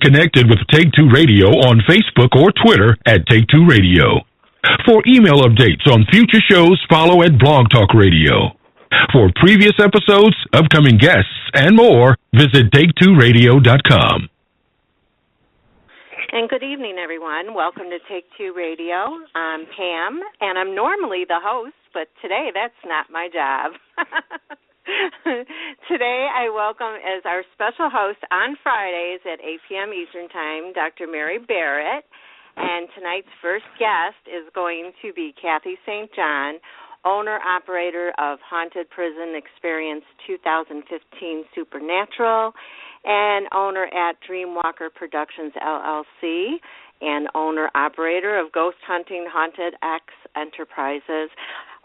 connected with Take Two Radio on Facebook or Twitter at Take Two Radio. For email updates on future shows, follow at Blog Talk Radio. For previous episodes, upcoming guests, and more, visit take2radio.com. And good evening, everyone. Welcome to Take Two Radio. I'm Pam, and I'm normally the host, but today that's not my job. Today I welcome as our special host on Fridays at 8 p.m. Eastern Time, Dr.-Mary-Barrett. And tonight's first guest is going to be Kathy St. John, owner-operator of Haunted Prison Experience 2015 Supernatural, and owner at DreamWalker Productions, LLC, and owner-operator of Ghost Hunting Haunted X Enterprises,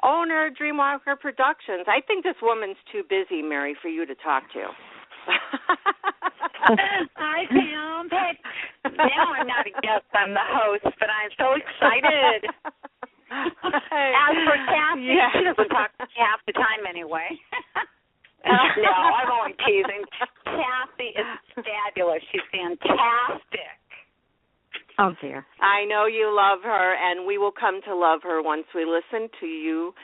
owner DreamWalker Productions. I think this woman's too busy, Mary, for you to talk to. Hi, Pam. Hey, now I'm not a guest, I'm the host, but I'm so excited. As for Kathy, she doesn't talk half the time anyway. No, I'm only teasing. Kathy is fabulous. She's fantastic. Oh, dear. I know you love her, and we will come to love her once we listen to you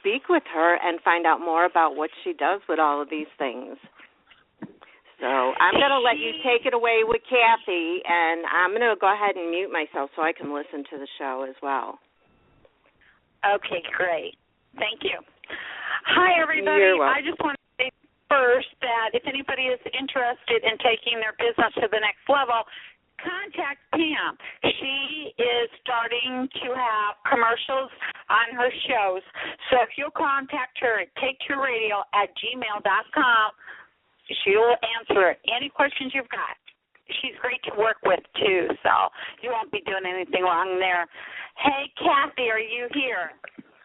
speak with her and find out more about what she does with all of these things. So I'm going to let you take it away with Kathy, and I'm going to go ahead and mute myself so I can listen to the show as well. Okay, great. Thank you. Hi, everybody. You're welcome. I just want to say first that if anybody is interested in taking their business to the next level, contact Pam. She is starting to have commercials on her shows. So if you'll contact her at take2radio@gmail.com, she will answer any questions you've got. She's great to work with, too, so you won't be doing anything wrong there. Hey, Kathy, are you here?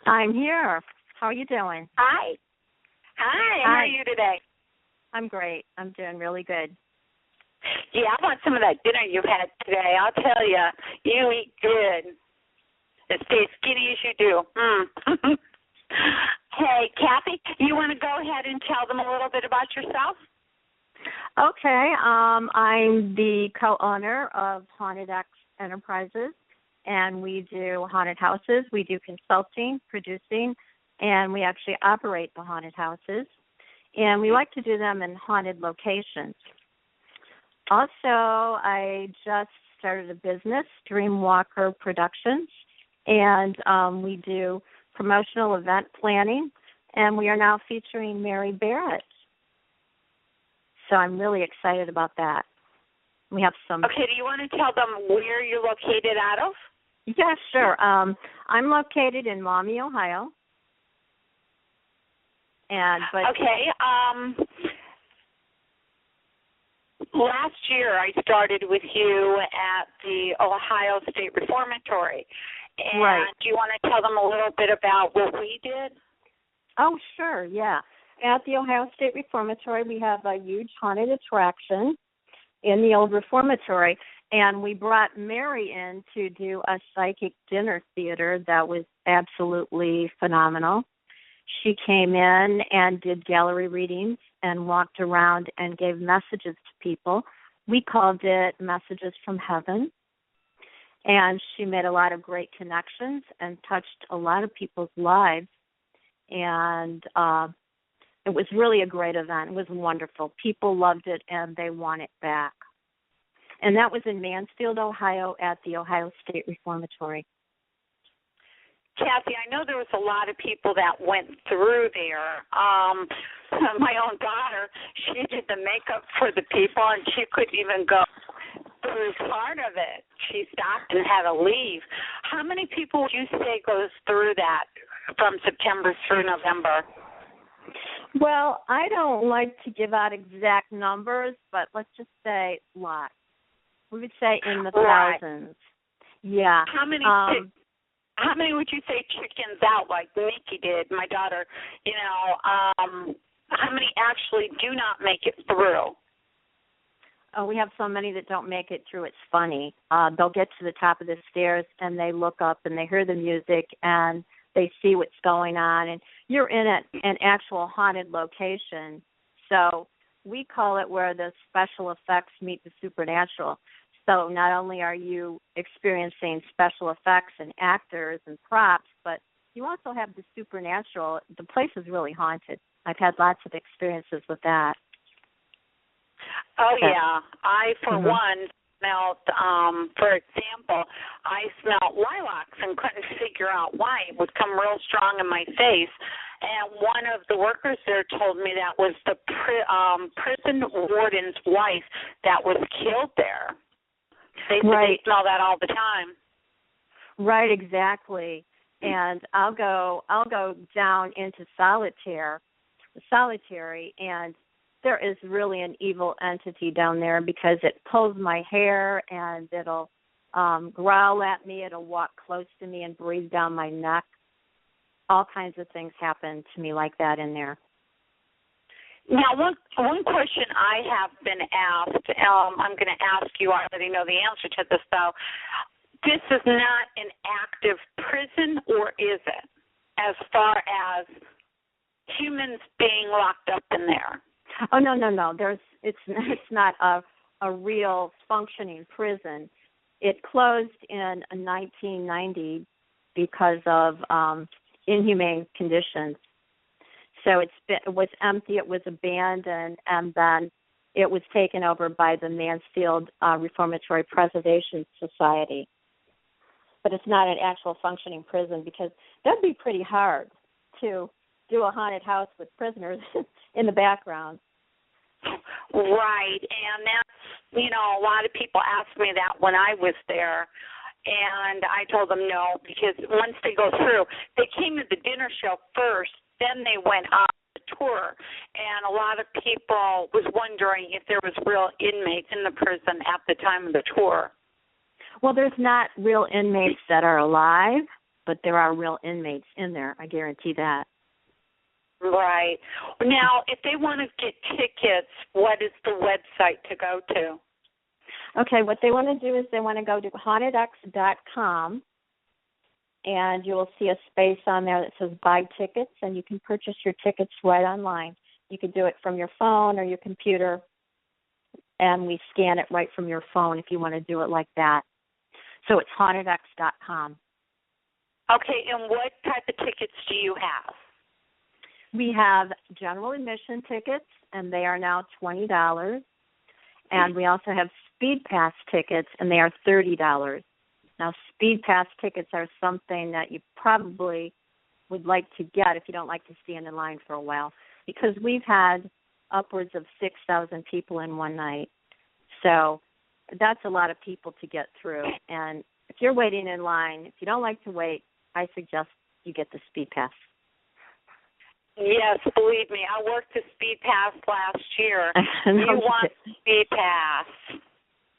I'm here. How are you doing? Hi. How are you today? I'm great. I'm doing really good. Yeah, I want some of that dinner you had today. I'll tell you, you eat good. Stay as skinny as you do. Hey, Kathy, you want to go ahead and tell them a little bit about yourself? Okay. I'm the co-owner of Haunted X Enterprises, and we do haunted houses. We do consulting, producing, and we actually operate the haunted houses. And we like to do them in haunted locations. Also, I just started a business, DreamWalker Productions, and we do promotional event planning, and we are now featuring Mary Barrett. So I'm really excited about that. We have some. Okay, do you want to tell them where you're located out of? Yeah, sure. I'm located in Maumee, Ohio. Okay. Last year I started with you at the Ohio State Reformatory. And right. Do you want to tell them a little bit about what we did? Oh, sure, yeah. At the Ohio State Reformatory, we have a huge haunted attraction in the old reformatory, and we brought Mary in to do a psychic dinner theater that was absolutely phenomenal. She came in and did gallery readings and walked around and gave messages to people. We called it Messages from Heaven, and she made a lot of great connections and touched a lot of people's lives, and it was really a great event. It was wonderful. People loved it, and they want it back. And that was in Mansfield, Ohio, at the Ohio State Reformatory. Kathy, I know there was a lot of people that went through there. My own daughter, she did the makeup for the people, and she couldn't even go through part of it. She stopped and had to leave. How many people would you say goes through that from September through November? Well, I don't like to give out exact numbers, but let's just say lots. We would say in the thousands. Yeah. How many would you say chickens out like Nikki did, my daughter? How many actually do not make it through? Oh, we have so many that don't make it through. It's funny. They'll get to the top of the stairs and they look up and they hear the music and they see what's going on. And you're in an actual haunted location, so we call it where the special effects meet the supernatural. So not only are you experiencing special effects and actors and props, but you also have the supernatural. The place is really haunted. I've had lots of experiences with that. Oh, yeah. I, for one, smelled, for example, I smelled lilacs and couldn't figure out why. It would come real strong in my face. And one of the workers there told me that was the prison warden's wife that was killed there. They said they smell that all the time. Right, exactly. And I'll go down into solitary, and there is really an evil entity down there because it pulls my hair and it'll growl at me. It'll walk close to me and breathe down my neck. All kinds of things happen to me like that in there. Now, one question I have been asked, I'm going to ask you, I already know the answer to this, though. This is not an active prison, or is it, as far as humans being locked up in there? Oh, no. It's not a real functioning prison. It closed in 1990 because of inhumane conditions. So it was empty, it was abandoned, and then it was taken over by the Mansfield Reformatory Preservation Society. But it's not an actual functioning prison because that'd be pretty hard to do a haunted house with prisoners in the background. Right, and that's, a lot of people asked me that when I was there, and I told them no, because once they go through, they came to the dinner show first, then they went on the tour, and a lot of people was wondering if there was real inmates in the prison at the time of the tour. Well, there's not real inmates that are alive, but there are real inmates in there, I guarantee that. Right. Now, if they want to get tickets, what is the website to go to? Okay, what they want to do is they want to go to hauntedx.com, and you will see a space on there that says buy tickets, and you can purchase your tickets right online. You can do it from your phone or your computer, and we scan it right from your phone if you want to do it like that. So it's hauntedx.com. Okay, and what type of tickets do you have? We have general admission tickets, and they are now $20. And we also have Speed Pass tickets, and they are $30. Now, Speed Pass tickets are something that you probably would like to get if you don't like to stand in line for a while, because we've had upwards of 6,000 people in one night. So that's a lot of people to get through. And if you're waiting in line, if you don't like to wait, I suggest you get the Speed Pass. Yes, believe me, I worked the Speed Pass last year. You want Speed Pass.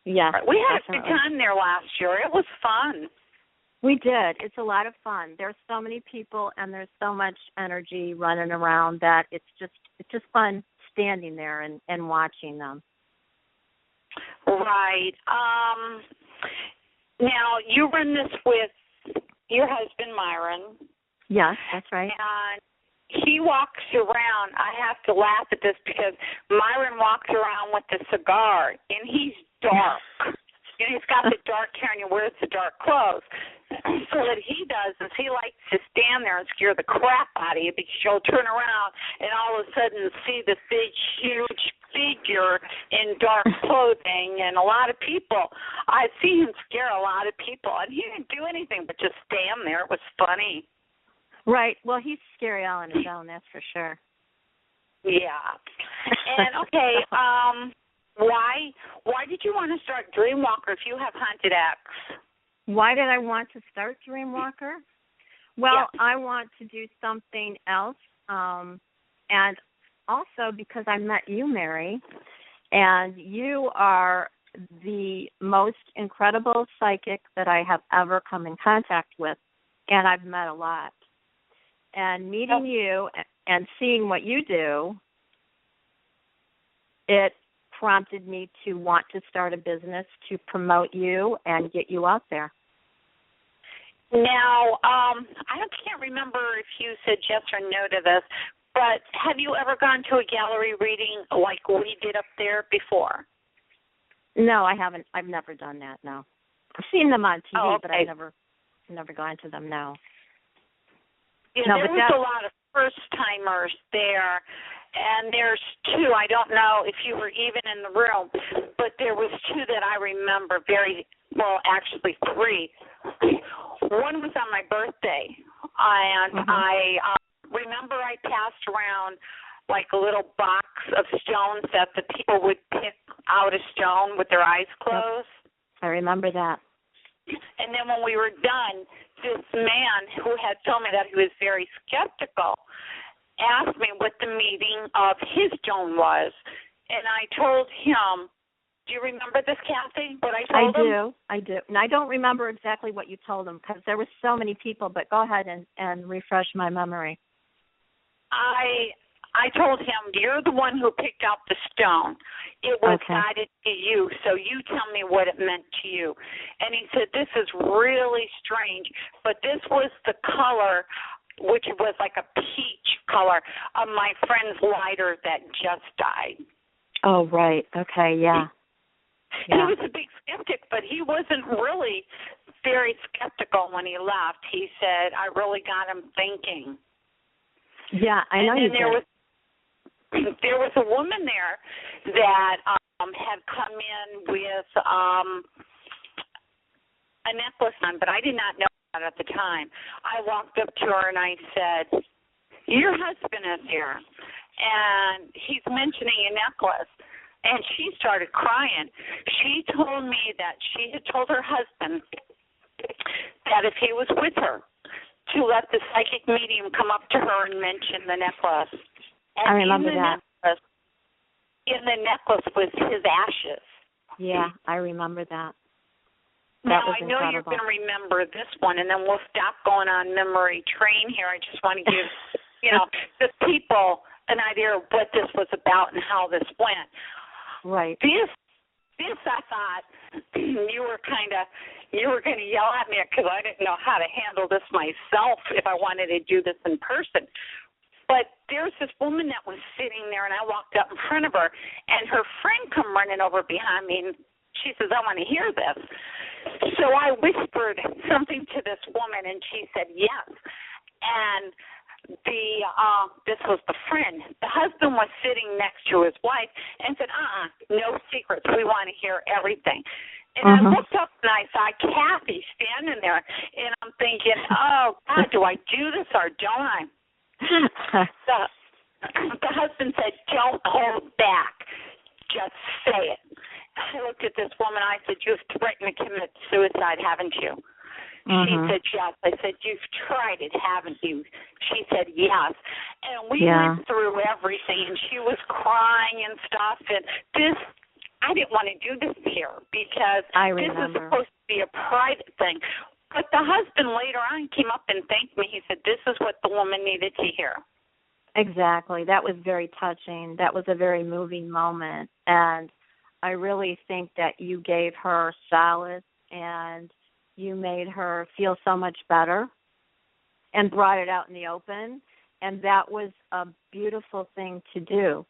Yes. We had a good time there last year. It was fun. We did. It's a lot of fun. There's so many people and there's so much energy running around that it's just fun standing there and watching them. Right. Now, you run this with your husband, Myron. Yes, that's right. And he walks around. I have to laugh at this because Myron walks around with a cigar, and he's dark. And he's got the dark hair, and he wears the dark clothes. So what he does is he likes to stand there and scare the crap out of you because you'll turn around and all of a sudden see this big, huge figure in dark clothing. And a lot of people, I've seen him scare a lot of people, and he didn't do anything but just stand there. It was funny. Right. Well, he's scary all on his own, that's for sure. Yeah. And, okay, why did you want to start DreamWalker if you have Haunted X? Why did I want to start DreamWalker? Well, I want to do something else, and also because I met you, Mary, and you are the most incredible psychic that I have ever come in contact with, and I've met a lot. And meeting you and seeing what you do, it prompted me to want to start a business to promote you and get you out there. Now, I can't remember if you said yes or no to this, But have you ever gone to a gallery reading like we did up there before? No, I haven't. I've never done that, no. I've seen them on TV, Oh, okay. but I've never gone to them, no. Yeah, no, there was a lot of first-timers there, and there's two. I don't know if you were even in the room, but there was two that I remember actually three. One was on my birthday, and I remember I passed around like a little box of stones that the people would pick out a stone with their eyes closed. I remember that. And then when we were done, this man who had told me that he was very skeptical asked me what the meaning of his stone was. And I told him, do you remember this, Kathy, what I told him? I do. And I don't remember exactly what you told him because there were so many people, but go ahead and refresh my memory. I told him, you're the one who picked out the stone. It was guided to you, so you tell me what it meant to you. And he said, this is really strange, but this was the color, which was like a peach color, of my friend's lighter that just died. Oh, right. Okay, yeah. He was a big skeptic, but he wasn't really very skeptical when he left. He said, I really got him thinking. Yeah, I know you did. There was a woman there that had come in with a necklace on, but I did not know that at the time. I walked up to her and I said, your husband is here, and he's mentioning a necklace. And she started crying. She told me that she had told her husband that if he was with her, to let the psychic medium come up to her and mention the necklace. And I remember that. In the necklace was his ashes. Yeah, I remember that. Now, I know you're going to remember this one, and then we'll stop going on memory train here. I just want to give, the people an idea of what this was about and how this went. Right. This I thought you were going to yell at me because I didn't know how to handle this myself if I wanted to do this in person. But there's this woman that was sitting there, and I walked up in front of her, and her friend come running over behind me, and she says, I want to hear this. So I whispered something to this woman, and she said yes. And this was the friend. The husband was sitting next to his wife and said, no secrets. We want to hear everything. And I looked up, and I saw Kathy standing there, and I'm thinking, oh, God, do I do this or don't I? The husband said, don't hold back. Just say it. I looked at this woman. I said, you've threatened to commit suicide, haven't you? She said, yes. I said, you've tried it, haven't you? She said, yes. And we went through everything, and she was crying and stuff. And I didn't want to do this here because this is supposed to be a private thing. But the husband later on came up and thanked me. He said, this is what the woman needed to hear. Exactly. That was very touching. That was a very moving moment. And I really think that you gave her solace and you made her feel so much better and brought it out in the open. And that was a beautiful thing to do.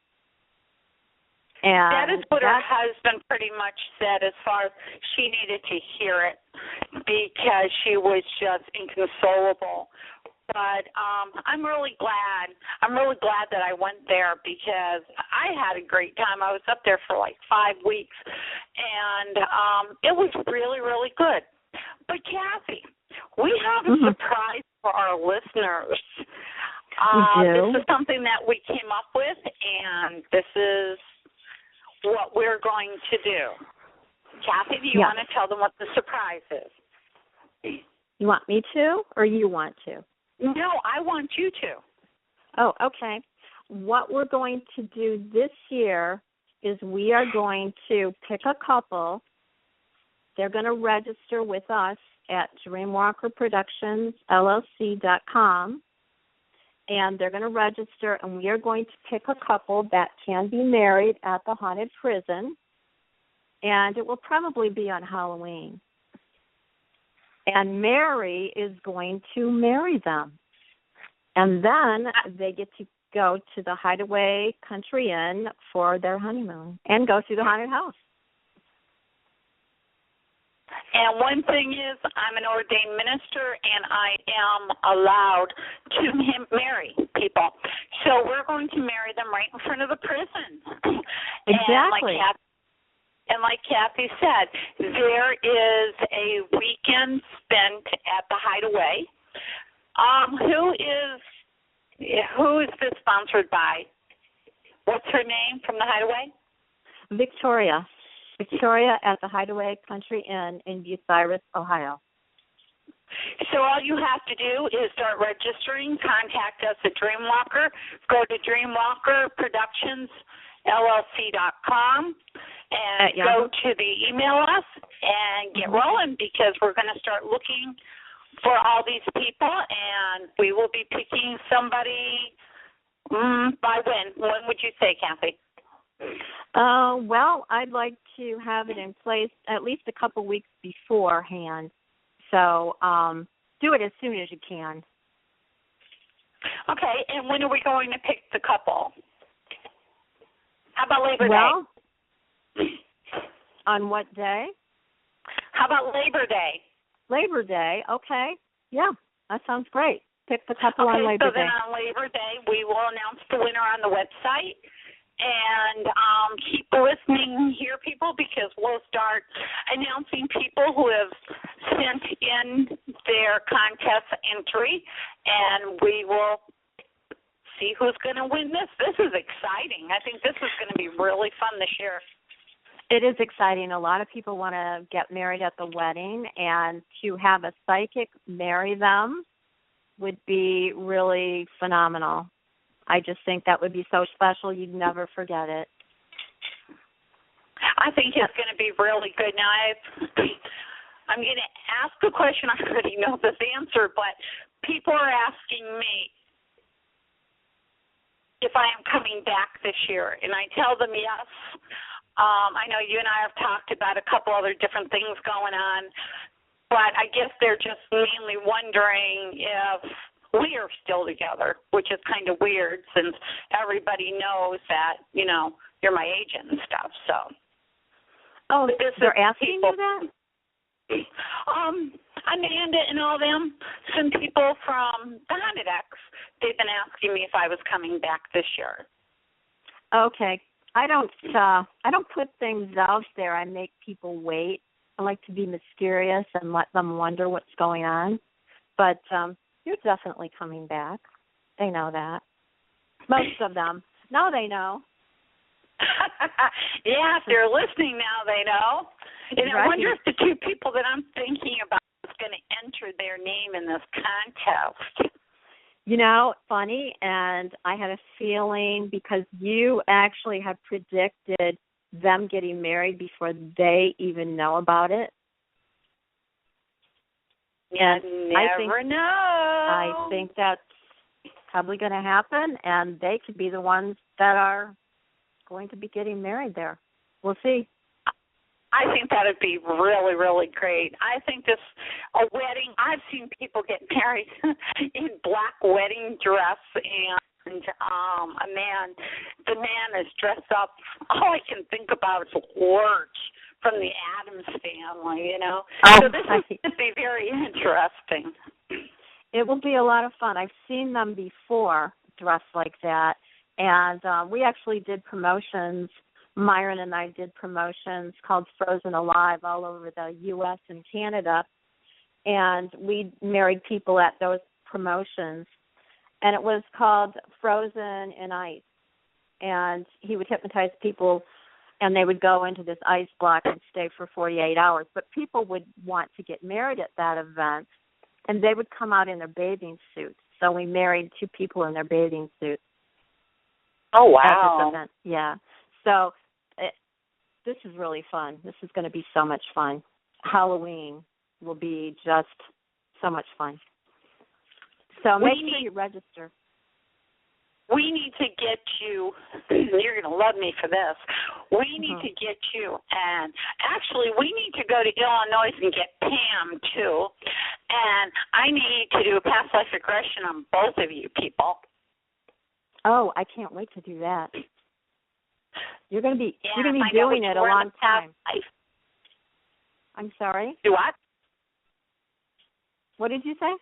And that is what her husband pretty much said as far as she needed to hear it because she was just inconsolable. But I'm really glad. I'm really glad that I went there because I had a great time. I was up there for like 5 weeks, and it was really, really good. But, Kathy, we have a surprise for our listeners. This is something that we came up with, and this is what we're going to do. Kathy, do you want to tell them what the surprise is? You want me to, or you want to? No, I want you to. Oh, okay. What we're going to do this year is we are going to pick a couple. They're going to register with us at DreamWalkerProductionsLLC.com. And they're going to register, and we are going to pick a couple that can be married at the haunted prison, and it will probably be on Halloween. And Mary is going to marry them. And then they get to go to the Hideaway Country Inn for their honeymoon and go through the haunted house. And one thing is, I'm an ordained minister, and I am allowed to marry people. So we're going to marry them right in front of the prison. Exactly. And like Kathy said, there is a weekend spent at the Hideaway. Who is this sponsored by? What's her name from the Hideaway? Victoria at the Hideaway Country Inn in Bucyrus, Ohio. So all you have to do is start registering, contact us at DreamWalker, go to DreamWalkerProductionsLLC.com, and go to the email us and get rolling, because we're going to start looking for all these people, and we will be picking somebody by when? When would you say, Kathy? Well, I'd like to have it in place at least a couple weeks beforehand. So do it as soon as you can. Okay, and when are we going to pick the couple? How about Labor Day? On what day? How about Labor Day? Labor Day, okay. Yeah, that sounds great. Pick the couple on Labor Day. So then on Labor Day, we will announce the winner on the website. And keep listening here, people, because we'll start announcing people who have sent in their contest entry, and we will see who's going to win this. This is exciting. I think this is going to be really fun this year. It is exciting. A lot of people want to get married at the wedding, and to have a psychic marry them would be really phenomenal. I just think that would be so special, you'd never forget it. I think it's going to be really good. Now, I'm going to ask a question. I already know this answer, but people are asking me if I am coming back this year, and I tell them yes. I know you and I have talked about a couple other different things going on, but I guess they're just mainly wondering if we are still together, which is kind of weird since everybody knows that, you know, you're my agent and stuff. So, they're asking you that? Amanda and all them, some people from the Haunted X, they've been asking me if I was coming back this year. Okay, I don't put things out there. I make people wait. I like to be mysterious and let them wonder what's going on. But you're definitely coming back. They know that. Most of them. Now they know. Yeah, if they're listening now, they know. And right. I wonder if the two people that I'm thinking about is going to enter their name in this contest. You know, funny, and I had a feeling because you actually have predicted them getting married before they even know about it. You never know. I think that's probably going to happen, and they could be the ones that are going to be getting married there. We'll see. I think that would be really, really great. I think a wedding, I've seen people get married in black wedding dress, and the man is dressed up. All I can think about is Lurch from the Addams Family, you know. So this is going to be very interesting. It will be a lot of fun. I've seen them before dressed like that, and we actually did promotions. Myron and I did promotions called Frozen Alive all over the U.S. and Canada, and we married people at those promotions, and it was called Frozen in Ice, and he would hypnotize people, and they would go into this ice block and stay for 48 hours, but people would want to get married at that event, and they would come out in their bathing suits, so we married two people in their bathing suits. Oh, wow. At this event. Yeah. So this is really fun. This is going to be so much fun. Halloween will be just so much fun. So make sure you register. We need to get you, you're going to love me for this, we need to get you, and actually we need to go to Illinois and get Pam too, and I need to do a past life regression on both of you people. Oh, I can't wait to do that. You're going to be find out doing which it a were in long the past time. life. I'm sorry? Do what? What did you say?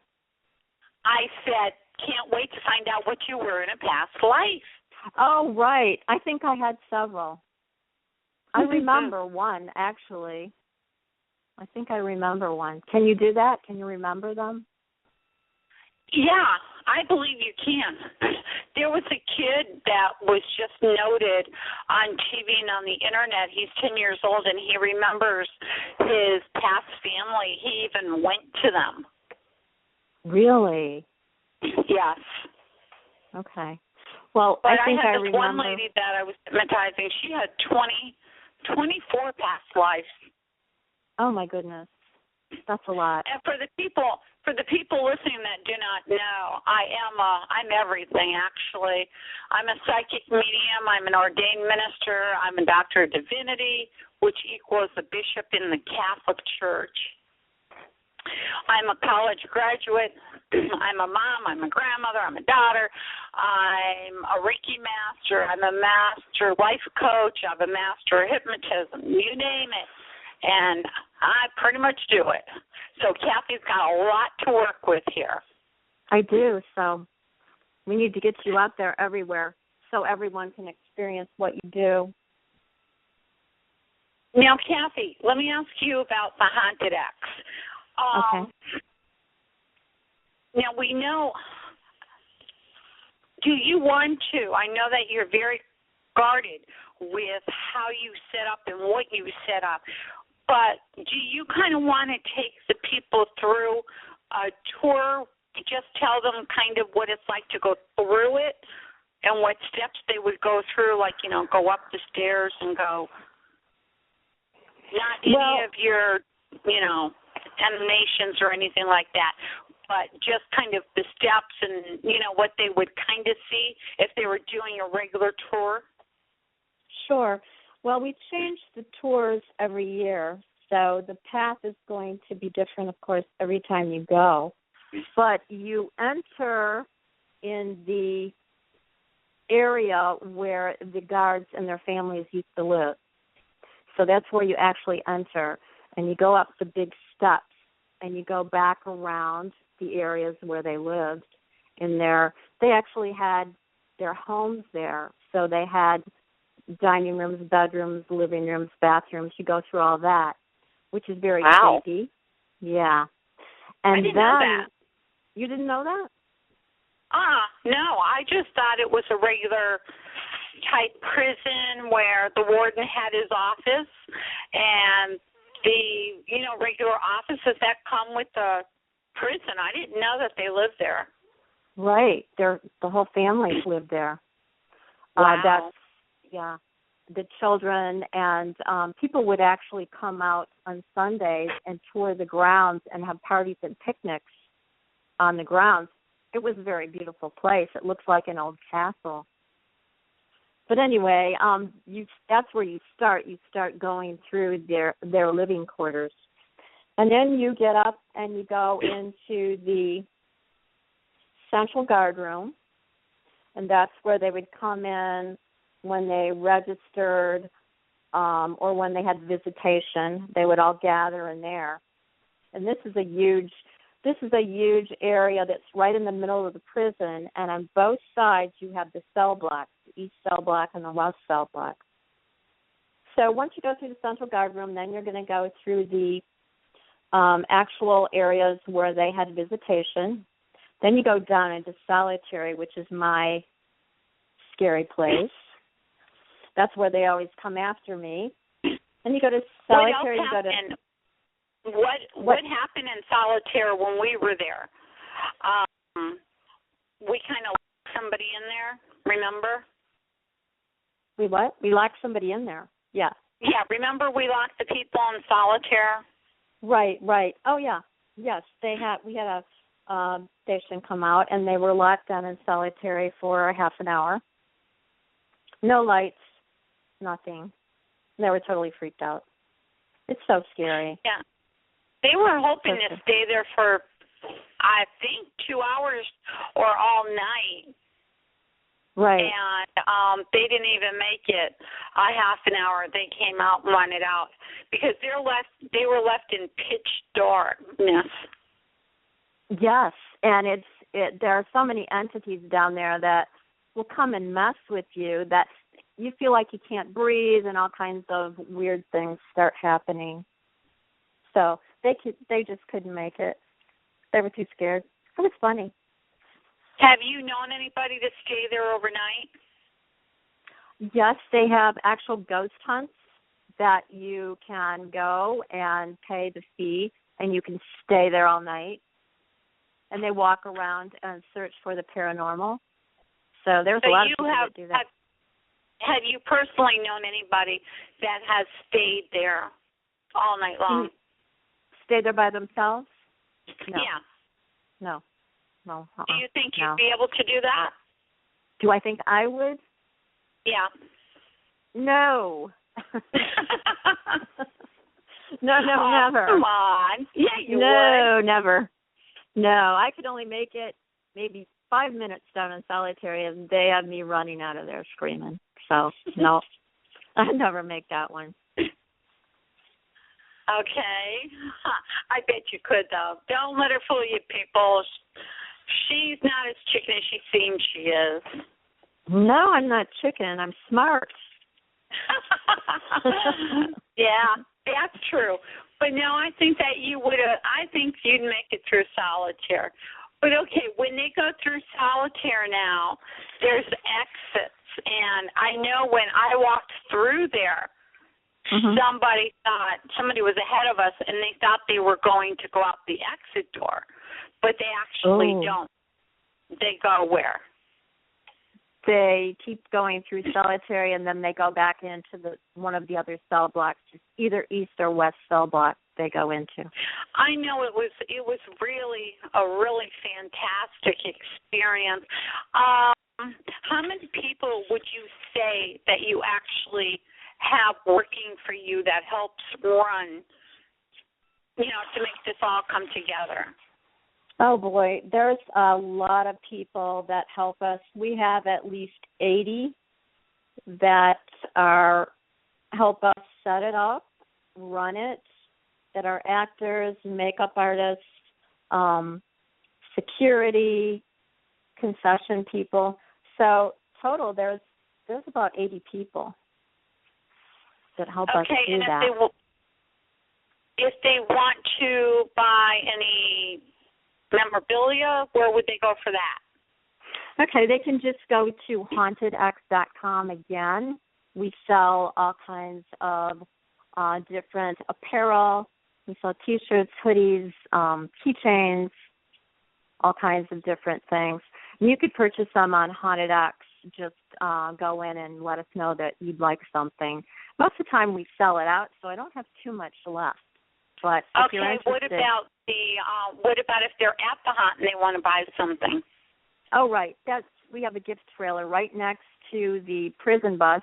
I said, can't wait to find out what you were in a past life. Oh, right. I think I had several. I remember one, actually. I think I remember one. Can you do that? Can you remember them? Yeah, I believe you can. There was a kid that was just noted on TV and on the internet. He's 10 years old, and he remembers his past family. He even went to them. Really? Yes. Okay. Well, but I think I had this remember. one lady that I was hypnotizing. She had 24 past lives. Oh my goodness, that's a lot. And for the people listening that do not know, I'm everything actually. I'm a psychic medium. I'm an ordained minister. I'm a doctor of divinity, which equals a bishop in the Catholic Church. I'm a college graduate. I'm a mom. I'm a grandmother. I'm a daughter. I'm a Reiki master. I'm a master life coach. I'm a master of hypnotism. You name it. And I pretty much do it. So Kathy's got a lot to work with here. I do. So we need to get you out there everywhere so everyone can experience what you do. Now, Kathy, let me ask you about the Haunted X. Okay. Now, we know, do you want to, I know that you're very guarded with how you set up and what you set up, but do you kind of want to take the people through a tour, just tell them kind of what it's like to go through it and what steps they would go through, like, go up the stairs and go, not any of your, emanations or anything like that, but just kind of the steps and, what they would kind of see if they were doing a regular tour? Sure. Well, we change the tours every year, so the path is going to be different, of course, every time you go. But you enter in the area where the guards and their families used to live. So that's where you actually enter, and you go up the big steps, and you go back around the areas where they lived. They actually had their homes there, so they had dining rooms, bedrooms, living rooms, bathrooms. You go through all that, which is very creepy. Yeah. And I didn't know that. You didn't know that? No. I just thought it was a regular type prison where the warden had his office and the, regular offices that come with the prison. I didn't know that they lived there. Right. The whole family lived there. Wow. The children and people would actually come out on Sundays and tour the grounds and have parties and picnics on the grounds. It was a very beautiful place. It looks like an old castle. But anyway, that's where you start. You start going through their living quarters. And then you get up and you go into the central guard room, and that's where they would come in when they registered or when they had visitation. They would all gather in there. And this is a huge area that's right in the middle of the prison, and on both sides you have the cell blocks, the east cell block and the west cell block. So once you go through the central guard room, then you're going to go through the actual areas where they had visitation. Then you go down into solitary, which is my scary place. That's where they always come after me. Then you go to solitary. What happened in solitaire when we were there? We kind of locked somebody in there, remember? We what? We locked somebody in there, yeah. Yeah, remember we locked the people in solitaire? Right. Oh, yeah. Yes, we had a station come out, and they were locked down in solitary for half an hour. No lights, nothing. They were totally freaked out. It's so scary. Yeah. They were hoping to stay there for, I think, 2 hours or all night. Right. And they didn't even make it a half an hour. They came out and wanted out because they were left in pitch darkness. Yes, and there are so many entities down there that will come and mess with you that you feel like you can't breathe, and all kinds of weird things start happening. So they just couldn't make it. They were too scared. It was funny. Have you known anybody to stay there overnight? Yes, they have actual ghost hunts that you can go and pay the fee, and you can stay there all night. And they walk around and search for the paranormal. So there's a lot of people that do that. Have you personally known anybody that has stayed there all night long? Stayed there by themselves? No. Yeah. No. Do you think you'd be able to do that? Do I think I would? Yeah. No. No, never. Come on. Yeah, you would. No, never. No, I could only make it maybe 5 minutes down in solitary, and they have me running out of there screaming. So, no, I'd never make that one. Okay. I bet you could, though. Don't let her fool you, people. She's not as chicken as she seems she is. No, I'm not chicken. I'm smart. Yeah, that's true. But no, I think that you would. I think you'd make it through solitaire. But okay, when they go through solitaire now, there's exits, and I know when I walked through there, somebody was ahead of us, and they thought they were going to go out the exit door, but they actually don't. They go where? They keep going through solitary, and then they go back into one of the other cell blocks, either east or west cell block they go into. I know it was really a really fantastic experience. How many people would you say that you actually have working for you that helps run, to make this all come together? Oh, boy, there's a lot of people that help us. We have at least 80 that help us set it up, run it, that are actors, makeup artists, security, concession people. So total, there's about 80 people that help us do and that. If they want to buy any memorabilia, where would they go for that? Okay, they can just go to hauntedx.com again. We sell all kinds of different apparel. We sell T-shirts, hoodies, keychains, all kinds of different things. And you could purchase them on Haunted X. Just go in and let us know that you'd like something. Most of the time we sell it out, so I don't have too much left. But if you're interested, what about if they're at the haunt and they want to buy something? Oh, right. We have a gift trailer right next to the prison bus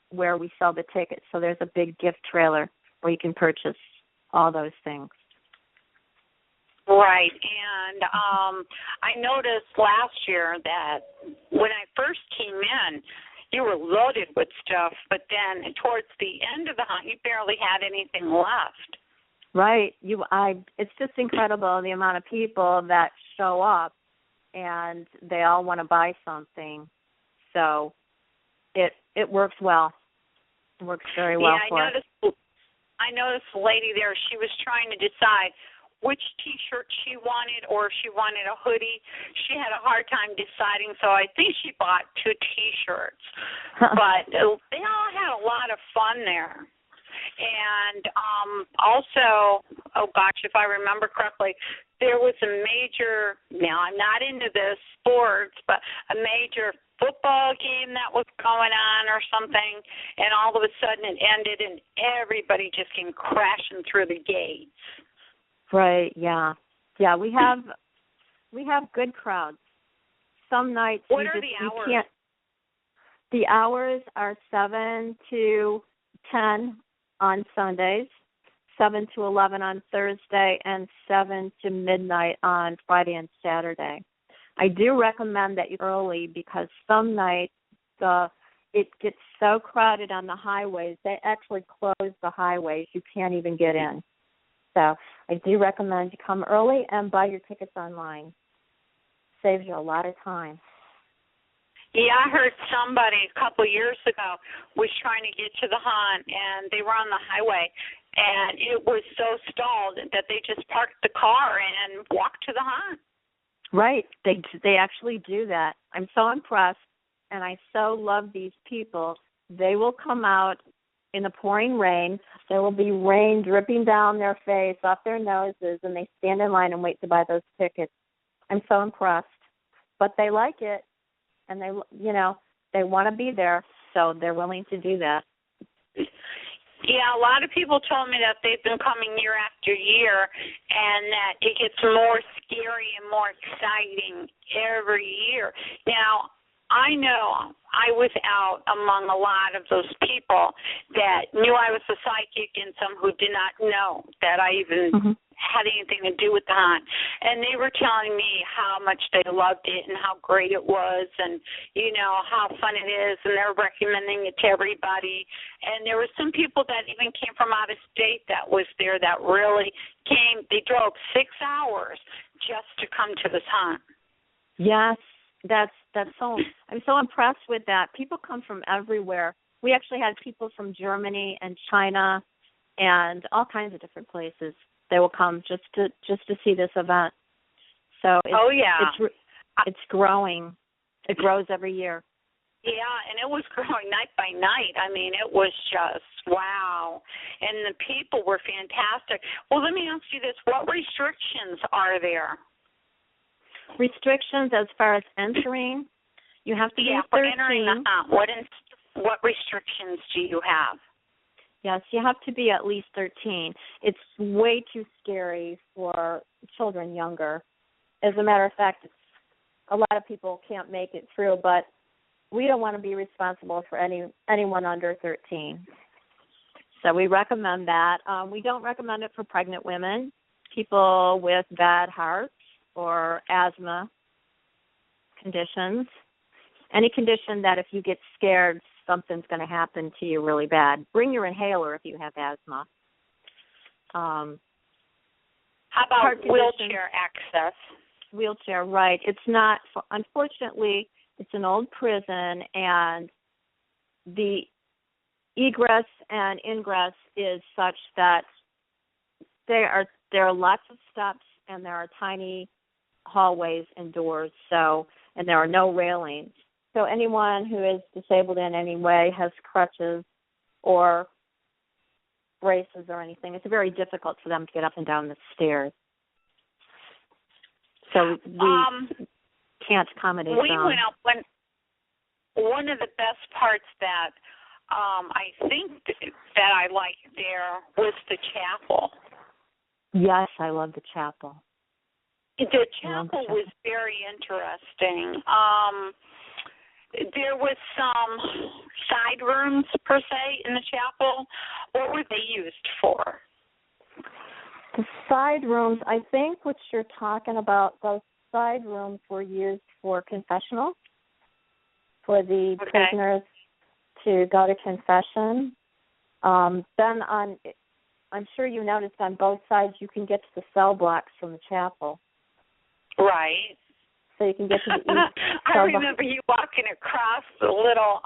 where we sell the tickets. So there's a big gift trailer where you can purchase all those things. Right. And I noticed last year that when I first came in, you were loaded with stuff, but then towards the end of the hunt, you barely had anything left. Right. It's just incredible the amount of people that show up, and they all want to buy something. So it works well. It works very well for us. I noticed the lady there, she was trying to decide which T-shirt she wanted, or if she wanted a hoodie. She had a hard time deciding, so I think she bought 2 T-shirts. But they all had a lot of fun there. And also, if I remember correctly, there was a major, now I'm not into this sports, but a major football game that was going on or something, and all of a sudden it ended and everybody just came crashing through the gates. Right, yeah. Yeah, we have good crowds. Some nights what are the hours? The hours are 7 to 10 on Sundays, 7 to 11 on Thursday, and 7 to midnight on Friday and Saturday. I do recommend that you early because some nights it gets so crowded on the highways. They actually close the highways. You can't even get in. So I do recommend you come early and buy your tickets online. Saves you a lot of time. Yeah, I heard somebody a couple of years ago was trying to get to the haunt, and they were on the highway, and it was so stalled that they just parked the car and walked to the haunt. Right. They actually do that. I'm so impressed, and I so love these people. They will come out in the pouring rain. There will be rain dripping down their face, off their noses, and they stand in line and wait to buy those tickets. I'm so impressed. But they like it, and they want to be there, so they're willing to do that. Yeah, a lot of people told me that they've been coming year after year and that it gets more scary and more exciting every year. Now, I know I was out among a lot of those people that knew I was a psychic and some who did not know that I even had anything to do with the haunt. And they were telling me how much they loved it and how great it was and, how fun it is, and they're recommending it to everybody. And there were some people that even came from out of state that was there that really came. They drove 6 hours just to come to this haunt. Yes. That's so. I'm so impressed with that. People come from everywhere. We actually had people from Germany and China and all kinds of different places. They will come just to see this event. So it's growing. It grows every year. Yeah, and it was growing night by night. I mean, it was just wow. And the people were fantastic. Well, let me ask you this: what restrictions are there? Restrictions as far as entering, you have to be 13. For entering the haunt, what restrictions do you have? Yes, you have to be at least 13. It's way too scary for children younger. As a matter of fact, a lot of people can't make it through, but we don't want to be responsible for anyone under 13. So we recommend that. We don't recommend it for pregnant women, people with bad hearts, or asthma conditions, any condition that if you get scared, something's going to happen to you really bad. Bring your inhaler if you have asthma. How about wheelchair access? Wheelchair, right. It's not, unfortunately, it's an old prison, and the egress and ingress is such that there are lots of steps and there are tiny hallways and doors, and there are no railings. So anyone who is disabled in any way, has crutches or braces or anything, it's very difficult for them to get up and down the stairs. So we can't accommodate them. We went up one of the best parts that I think that I liked there was the chapel. Yes, I love the chapel. The chapel was very interesting. There was some side rooms, per se, in the chapel. What were they used for? The side rooms, I think what you're talking about, those side rooms were used for confessional, for the prisoners to go to confession. Then I'm sure you noticed on both sides you can get to the cell blocks from the chapel. Right. So you can get to the east. I remember you walking across the little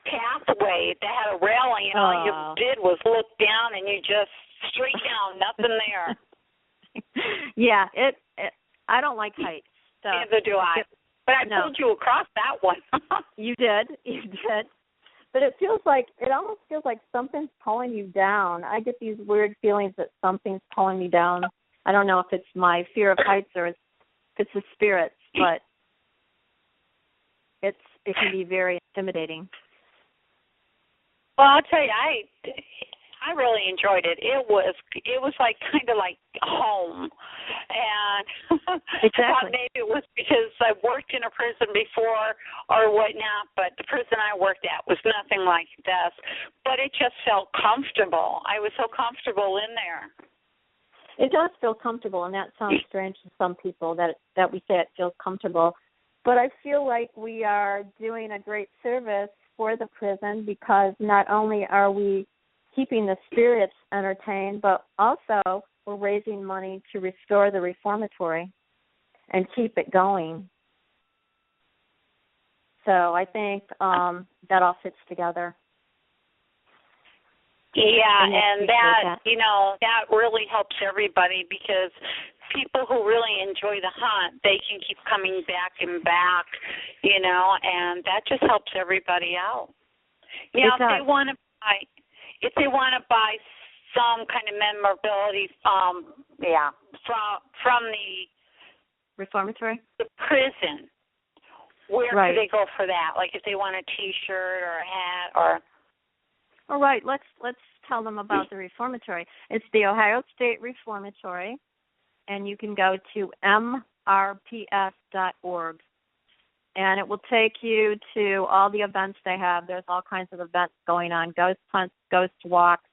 pathway that had a railing, and all you did was look down, and you just straight down, nothing there. Yeah, I don't like heights. So neither do I. But I pulled you across that one. You did. But it almost feels like something's pulling you down. I get these weird feelings that something's pulling me down. I don't know if it's my fear of heights or if it's the spirits, but it can be very intimidating. Well, I'll tell you, I really enjoyed it. It was like kind of like home, and exactly. I thought maybe it was because I worked in a prison before or whatnot, but the prison I worked at was nothing like this. But it just felt comfortable. I was so comfortable in there. It does feel comfortable, and that sounds strange to some people that we say it feels comfortable. But I feel like we are doing a great service for the prison because not only are we keeping the spirits entertained, but also we're raising money to restore the reformatory and keep it going. So I think that all fits together. Yeah, and that, that really helps everybody because people who really enjoy the hunt, they can keep coming back and back, and that just helps everybody out. Now, if they want to buy some kind of memorability, from the reformatory, the prison, where right. do they go for that? Like if they want a T-shirt or a hat or. All right, let's tell them about the reformatory. It's the Ohio State Reformatory, and you can go to mrps.org. And it will take you to all the events they have. There's all kinds of events going on, ghost hunts, ghost walks.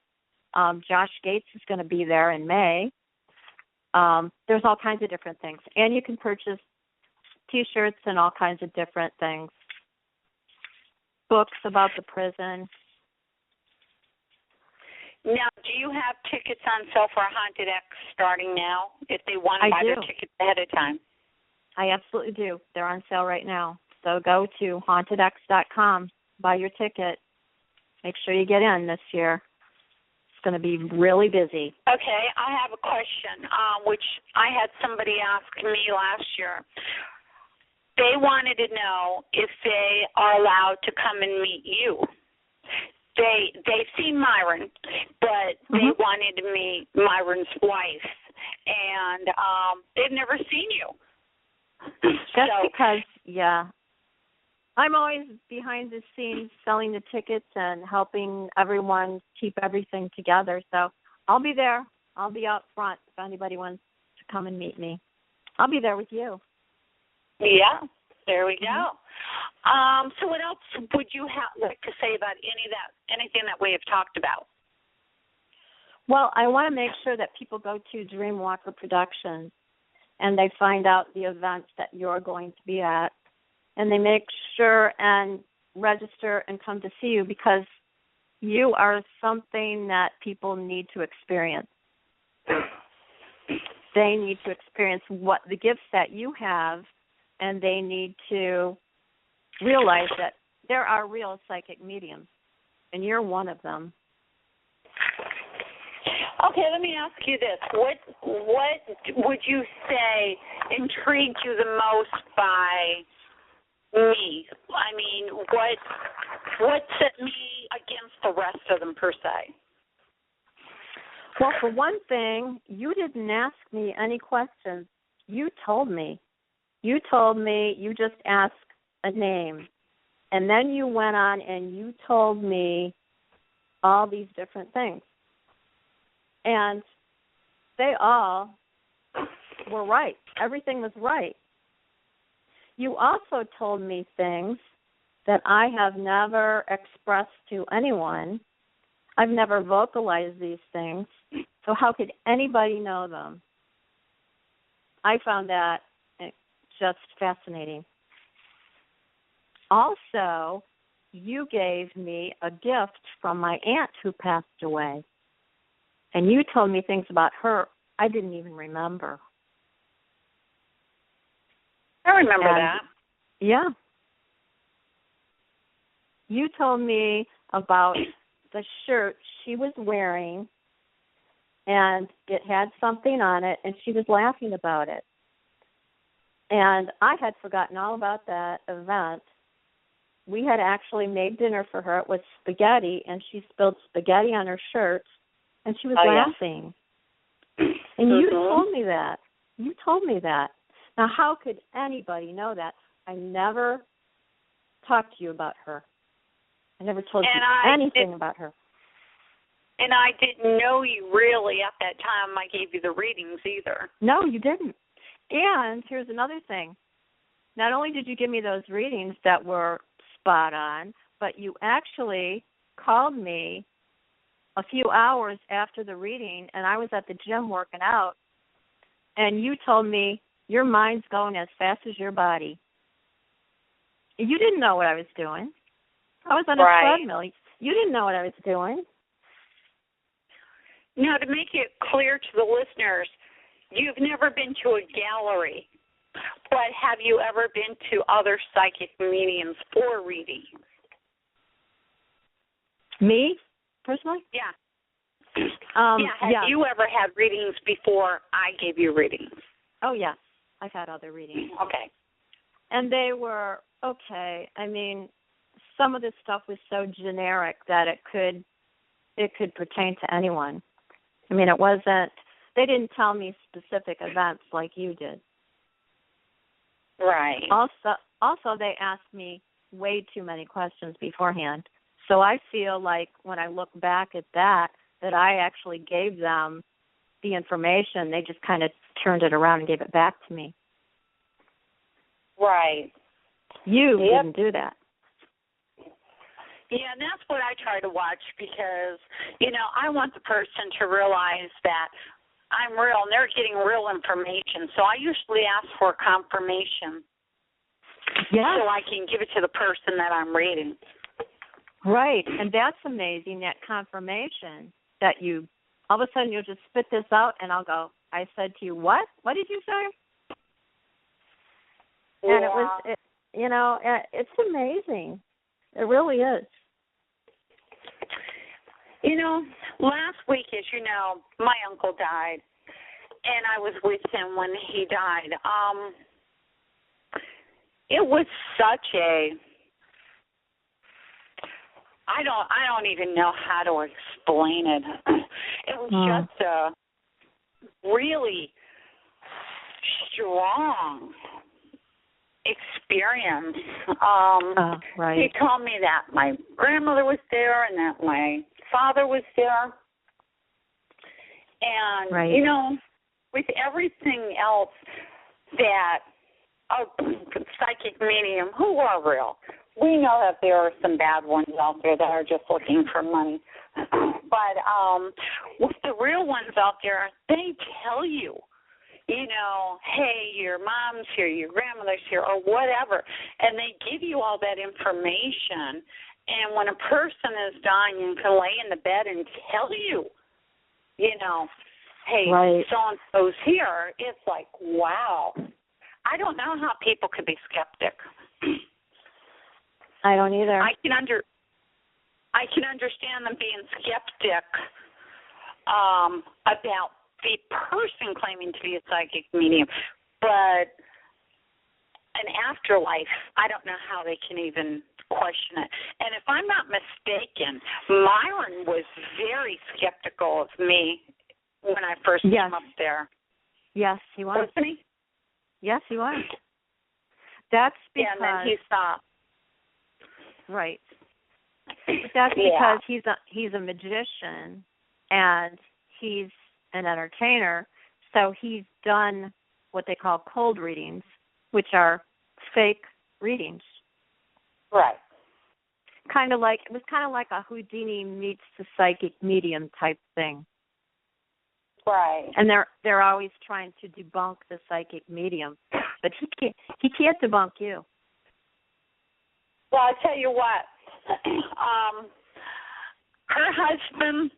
Josh Gates is going to be there in May. There's all kinds of different things. And you can purchase T-shirts and all kinds of different things. Books about the prison. Now, do you have tickets on sale for Haunted X starting now if they want to buy their tickets ahead of time? I absolutely do. They're on sale right now. So go to hauntedx.com, buy your ticket. Make sure you get in this year. It's going to be really busy. Okay, I have a question, which I had somebody ask me last year. They wanted to know if they are allowed to come and meet you. They've seen Myron, but they wanted to meet Myron's wife, and they've never seen you. That's because, I'm always behind the scenes selling the tickets and helping everyone keep everything together. So I'll be there. I'll be out front if anybody wants to come and meet me. I'll be there with you. Yeah, there we go. So what else would you like to say about anything that we have talked about? Well, I want to make sure that people go to DreamWalker Productions and they find out the events that you're going to be at, and they make sure and register and come to see you because you are something that people need to experience. They need to experience what the gifts that you have, and they need to realize that there are real psychic mediums, and you're one of them. Okay, let me ask you this. What would you say intrigued you the most by me? I mean, what set me against the rest of them, per se? Well, for one thing, you didn't ask me any questions. You told me. You just asked a name. And then you went on and you told me all these different things. And they all were right. Everything was right. You also told me things that I have never expressed to anyone. I've never vocalized these things. So how could anybody know them? I found that just fascinating. Also, you gave me a gift from my aunt who passed away. And you told me things about her I didn't even remember. I remember that. Yeah. You told me about the shirt she was wearing, and it had something on it, and she was laughing about it. And I had forgotten all about that event. We had actually made dinner for her. It was spaghetti, and she spilled spaghetti on her shirt, and she was laughing. Yeah. And you told me that. You told me that. Now, how could anybody know that? I never talked to you about her. I never told you anything about her. And I didn't know you really at that time I gave you the readings either. No, you didn't. And here's another thing. Not only did you give me those readings that were spot on, but you actually called me a few hours after the reading, and I was at the gym working out, and you told me your mind's going as fast as your body. You didn't know what I was doing. I was on a treadmill. You didn't know what I was doing. Now, to make it clear to the listeners, you've never been to a gallery, but have you ever been to other psychic mediums for readings? Me, personally? Yeah. Have you ever had readings before I gave you readings? Oh, yes. I've had other readings. Okay. And they were okay. I mean, some of this stuff was so generic that it could pertain to anyone. I mean, it wasn't, they didn't tell me specific events like you did. Right. Also, they asked me way too many questions beforehand. So I feel like when I look back at that I actually gave them the information. They just kind of turned it around and gave it back to me. Right. You didn't do that. Yeah, and that's what I try to watch because, I want the person to realize that I'm real and they're getting real information. So I usually ask for confirmation so I can give it to the person that I'm reading. Right, and that's amazing, that confirmation that you, all of a sudden you'll just spit this out and I'll go, I said to you, what? What did you say? And it's amazing. It really is. Last week, as you know, my uncle died, and I was with him when he died. It was such a, I don't even know how to explain it. It was just a really strong experience. Right. He told me that my grandmother was there and that my father was there. And, with everything else that a psychic medium, who are real, we know that there are some bad ones out there that are just looking for money. But with the real ones out there, they tell you, hey, your mom's here, your grandmother's here, or whatever, and they give you all that information. And when a person is dying and can lay in the bed and tell you, hey, so-and-so's here, it's like, wow. I don't know how people could be skeptic. I don't either. I can understand them being skeptic about the person claiming to be a psychic medium, but an afterlife, I don't know how they can even question it. And if I'm not mistaken, Myron was very skeptical of me when I first came up there. Yes, he was. Wasn't he? Yes, he was. That's because... and then he stopped. Right. That's because he's a magician and he's an entertainer, so he's done what they call cold readings, which are fake readings. Right. It was kind of like a Houdini meets the psychic medium type thing. Right. And they're always trying to debunk the psychic medium, but he can't debunk you. Well, I tell you what, her husband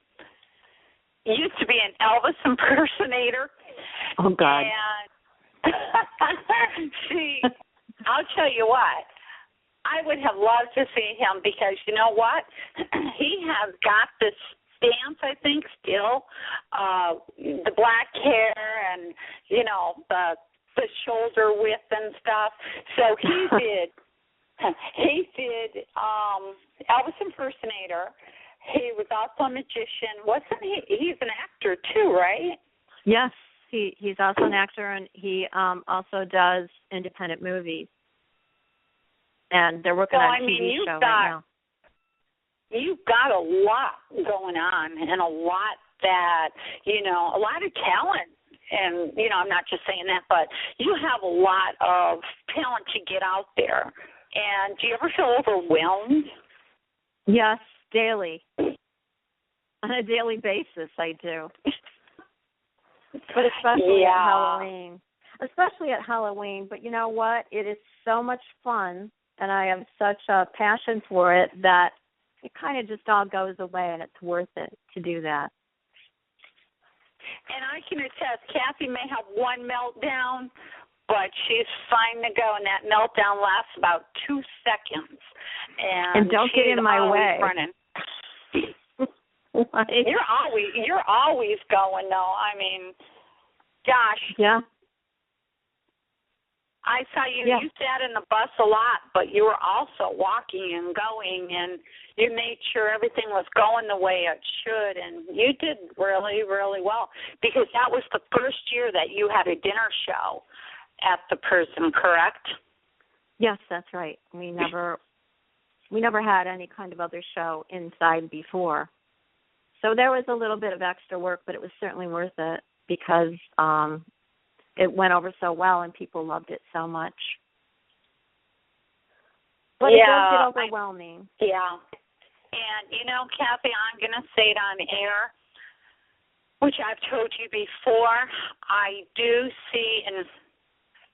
used to be an Elvis impersonator. Oh God. And I'll tell you what, I would have loved to see him because you know what, he has got this stance, I think, still, the black hair and the shoulder width and stuff. So he did Elvis impersonator. He was also a magician, wasn't he? He's an actor too, right? Yes, he's also an actor, and he also does independent movies. And they're working on a TV show right now. You've got a lot going on and a lot that, a lot of talent. And, I'm not just saying that, but you have a lot of talent to get out there. And do you ever feel overwhelmed? Yes, daily. On a daily basis, I do. But especially at Halloween. But you know what? It is so much fun and I have such a passion for it that it kind of just all goes away, and it's worth it to do that. And I can attest, Kathy may have one meltdown, but she's fine to go, and that meltdown lasts about 2 seconds. And don't get in my way. Running. You're always going, though. I mean, gosh. Yeah. I saw you. Yeah. You sat in the bus a lot, but you were also walking and going, and you made sure everything was going the way it should, and you did really, really well, because that was the first year that you had a dinner show at the prison, correct? Yes, that's right. We never had any kind of other show inside before. So there was a little bit of extra work, but it was certainly worth it because it went over so well and people loved it so much. But it does get overwhelming. Yeah. And, Kathy, I'm going to say it on air, which I've told you before. I do see, and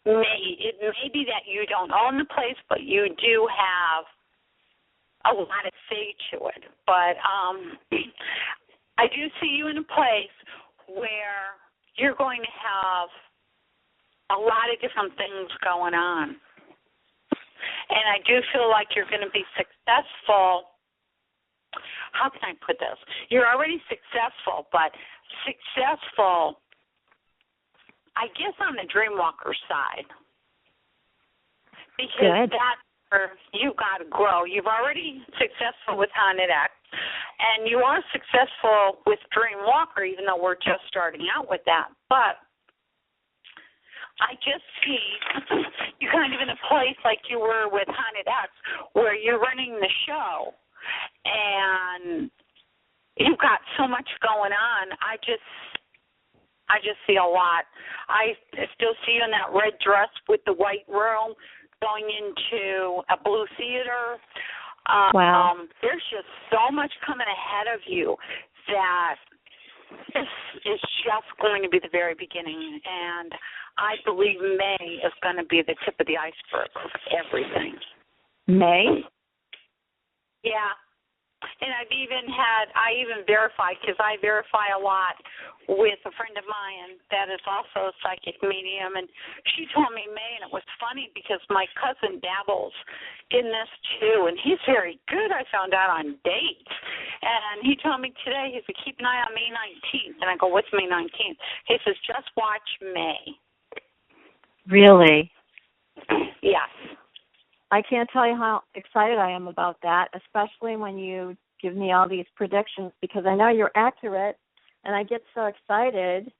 it may be that you don't own the place, but you do have a lot of say to it. But I do see you in a place where you're going to have a lot of different things going on. And I do feel like you're going to be successful. How can I put this? You're already successful, but successful, I guess, on the DreamWalker side. Because that's where you've got to grow. You've already successful with Haunted X, and you are successful with DreamWalker, even though we're just starting out with that. But I just see you kind of in a place like you were with Haunted X, where you're running the show, and you've got so much going on. I just see a lot. I still see you in that red dress with the white room, going into a blue theater. Wow. There's just so much coming ahead of you that this is just going to be the very beginning. And I believe May is going to be the tip of the iceberg of everything. May? Yeah. And I even verified, because I verify a lot with a friend of mine that is also a psychic medium, and she told me May, and it was funny because my cousin dabbles in this too, and he's very good, I found out, on dates. And he told me today, he said, keep an eye on May 19th. And I go, what's May 19th? He says, just watch May. Really? Yes. I can't tell you how excited I am about that, especially when you give me all these predictions, because I know you're accurate, and I get so excited.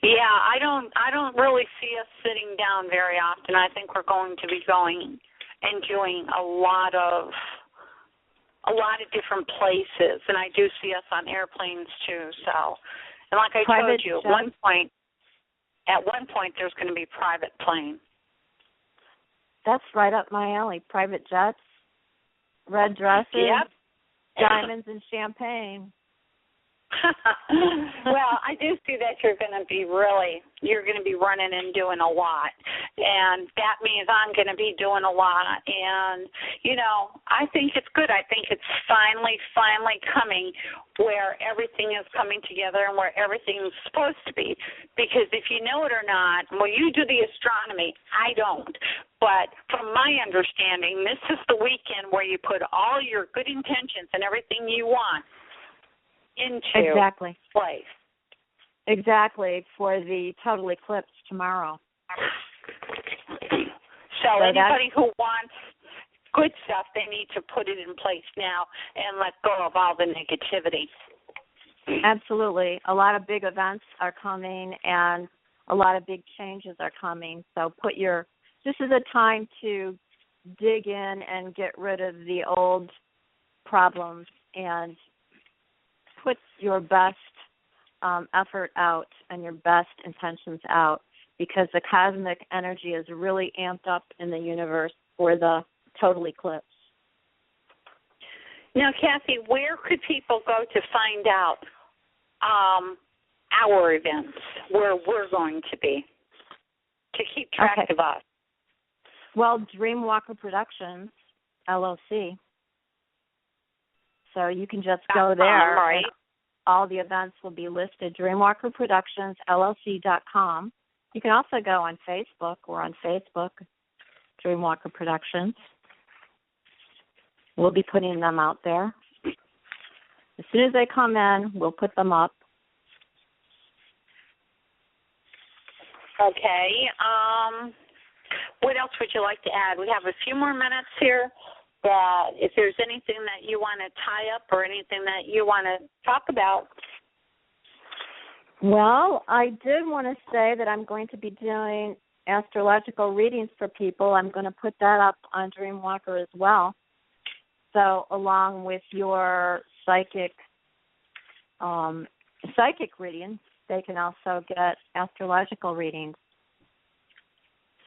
Yeah, I don't really see us sitting down very often. I think we're going to be going and doing a lot of different places, and I do see us on airplanes too. So, and like I told you, at one point there's going to be private plane. That's right up my alley. Private jets, red dresses, yep. Diamonds, and champagne. Well, I do see that you're going to be running and doing a lot, and that means I'm going to be doing a lot. And I think it's good. I think it's finally coming where everything is coming together and where everything's supposed to be. Because if you know it or not, well, you do the astronomy. I don't. But from my understanding, this is the weekend where you put all your good intentions and everything you want into place. Exactly, for the total eclipse tomorrow. So anybody who wants good stuff, they need to put it in place now and let go of all the negativity. Absolutely. A lot of big events are coming and a lot of big changes are coming. So this is a time to dig in and get rid of the old problems and put your best effort out and your best intentions out, because the cosmic energy is really amped up in the universe for the total eclipse. Now, Kathy, where could people go to find out our events, where we're going to be, to keep track of us? Well, DreamWalker Productions, LLC. So you can just go there. Right. And all the events will be listed, DreamWalkerProductionsLLC.com. You can also go on Facebook. We're on Facebook, DreamWalker Productions. We'll be putting them out there. As soon as they come in, we'll put them up. Okay. What else would you like to add? We have a few more minutes here. That if there's anything that you want to tie up or anything that you want to talk about. Well, I did want to say that I'm going to be doing astrological readings for people. I'm going to put that up on DreamWalker as well. So along with your psychic readings, they can also get astrological readings.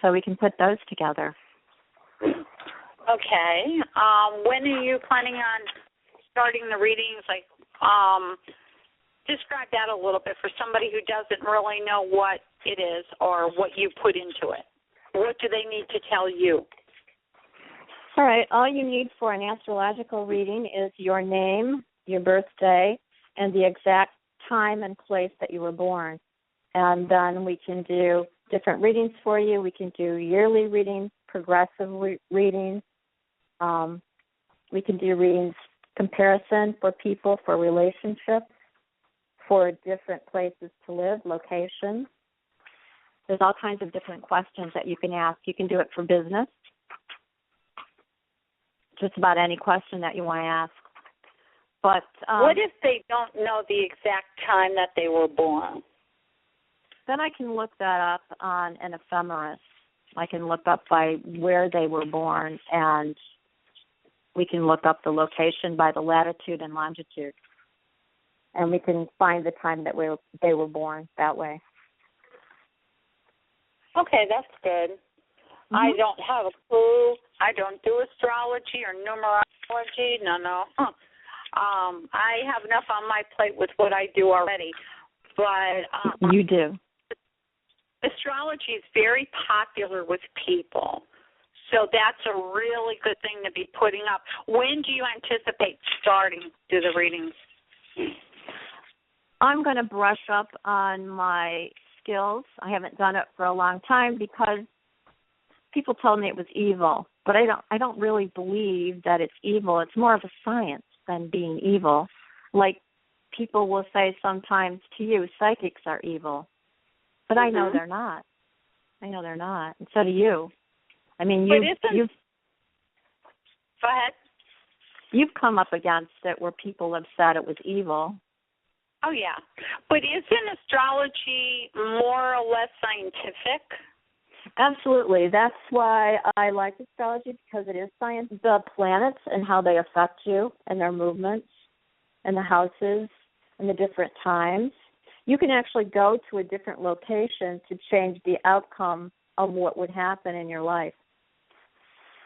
So we can put those together. Okay. When are you planning on starting the readings? Like, describe that a little bit for somebody who doesn't really know what it is or what you put into it. What do they need to tell you? All right. All you need for an astrological reading is your name, your birthday, and the exact time and place that you were born. And then we can do different readings for you. We can do yearly readings, progressive readings. We can do readings comparison for people, for relationships, for different places to live, locations. There's all kinds of different questions that you can ask. You can do it for business, just about any question that you want to ask. But what if they don't know the exact time that they were born? Then I can look that up on an ephemeris. I can look up by where they were born, and we can look up the location by the latitude and longitude. And we can find the time that they were born that way. Okay, that's good. Mm-hmm. I don't have a clue. I don't do astrology or numerology. No. I have enough on my plate with what I do already. But you do. Astrology is very popular with people. So that's a really good thing to be putting up. When do you anticipate starting to do the readings? I'm going to brush up on my skills. I haven't done it for a long time because people told me it was evil. But I don't really believe that it's evil. It's more of a science than being evil. Like people will say sometimes to you, psychics are evil. But I know they're not. And so do you. I mean, go ahead. You've come up against it where people have said it was evil. Oh, yeah. But isn't astrology more or less scientific? Absolutely. That's why I like astrology, because it is science. The planets and how they affect you and their movements and the houses and the different times. You can actually go to a different location to change the outcome of what would happen in your life,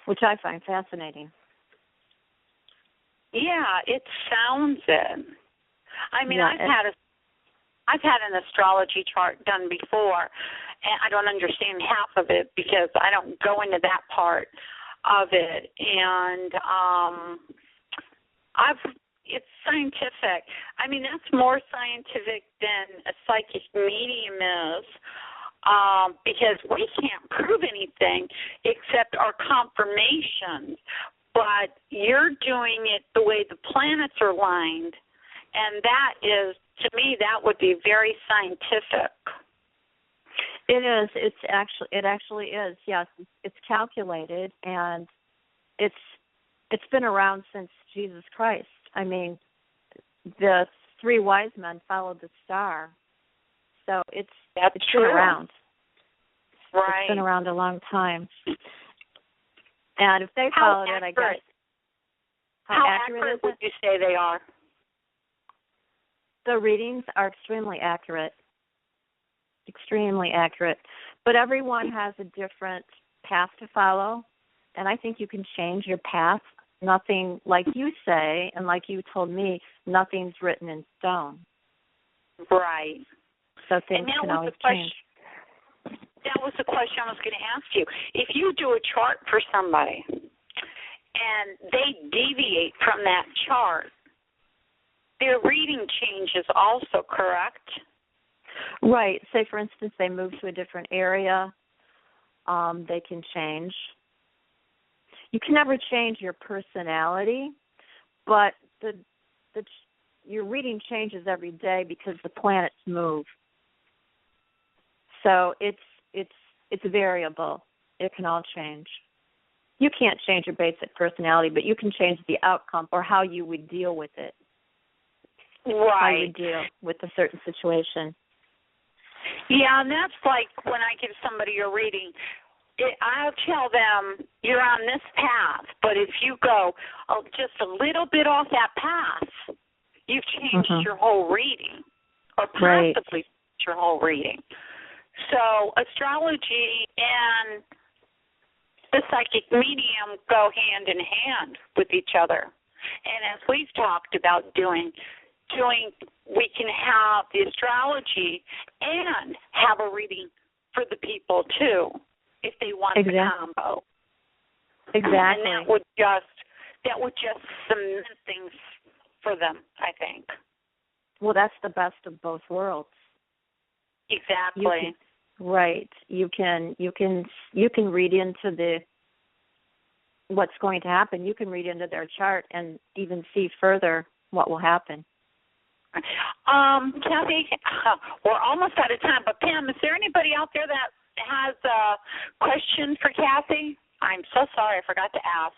which I find fascinating. Yeah, it sounds it. I mean, yeah, I've had an astrology chart done before, and I don't understand half of it because I don't go into that part of it. And it's scientific. I mean, that's more scientific than a psychic medium is, because we can't prove anything except our confirmations. But you're doing it the way the planets are lined, and that is, to me, that would be very scientific. It is. It actually is. Yes, it's calculated, and it's been around since Jesus Christ. I mean, the three wise men followed the star, so it's been around. Right. It's been around a long time. And if they followed it, I guess. How accurate would you say they are? The readings are extremely accurate. Extremely accurate. But everyone has a different path to follow, and I think you can change your path. Nothing, like you say, and like you told me, nothing's written in stone. Right. So things can always change. That was the question question I was going to ask you. If you do a chart for somebody and they deviate from that chart, their reading changes also, correct? Right. Say, for instance, they move to a different area, they can change. You can never change your personality, but your reading changes every day because the planets move. So it's variable. It can all change. You can't change your basic personality, but you can change the outcome or how you would deal with it. Right. How you deal with a certain situation. Yeah, and that's like when I give somebody a reading, I'll tell them you're on this path, but if you go just a little bit off that path, you've changed your whole reading, or possibly your whole reading. So astrology and the psychic medium go hand in hand with each other. And as we've talked about doing, we can have the astrology and have a reading for the people too, if they want the combo. Exactly. And that would just cement things for them, I think. Well, that's the best of both worlds. Exactly. You can read into what's going to happen. You can read into their chart and even see further what will happen. Kathy, we're almost out of time, but Pam, is there anybody out there that has a question for Kathy? I'm so sorry, I forgot to ask.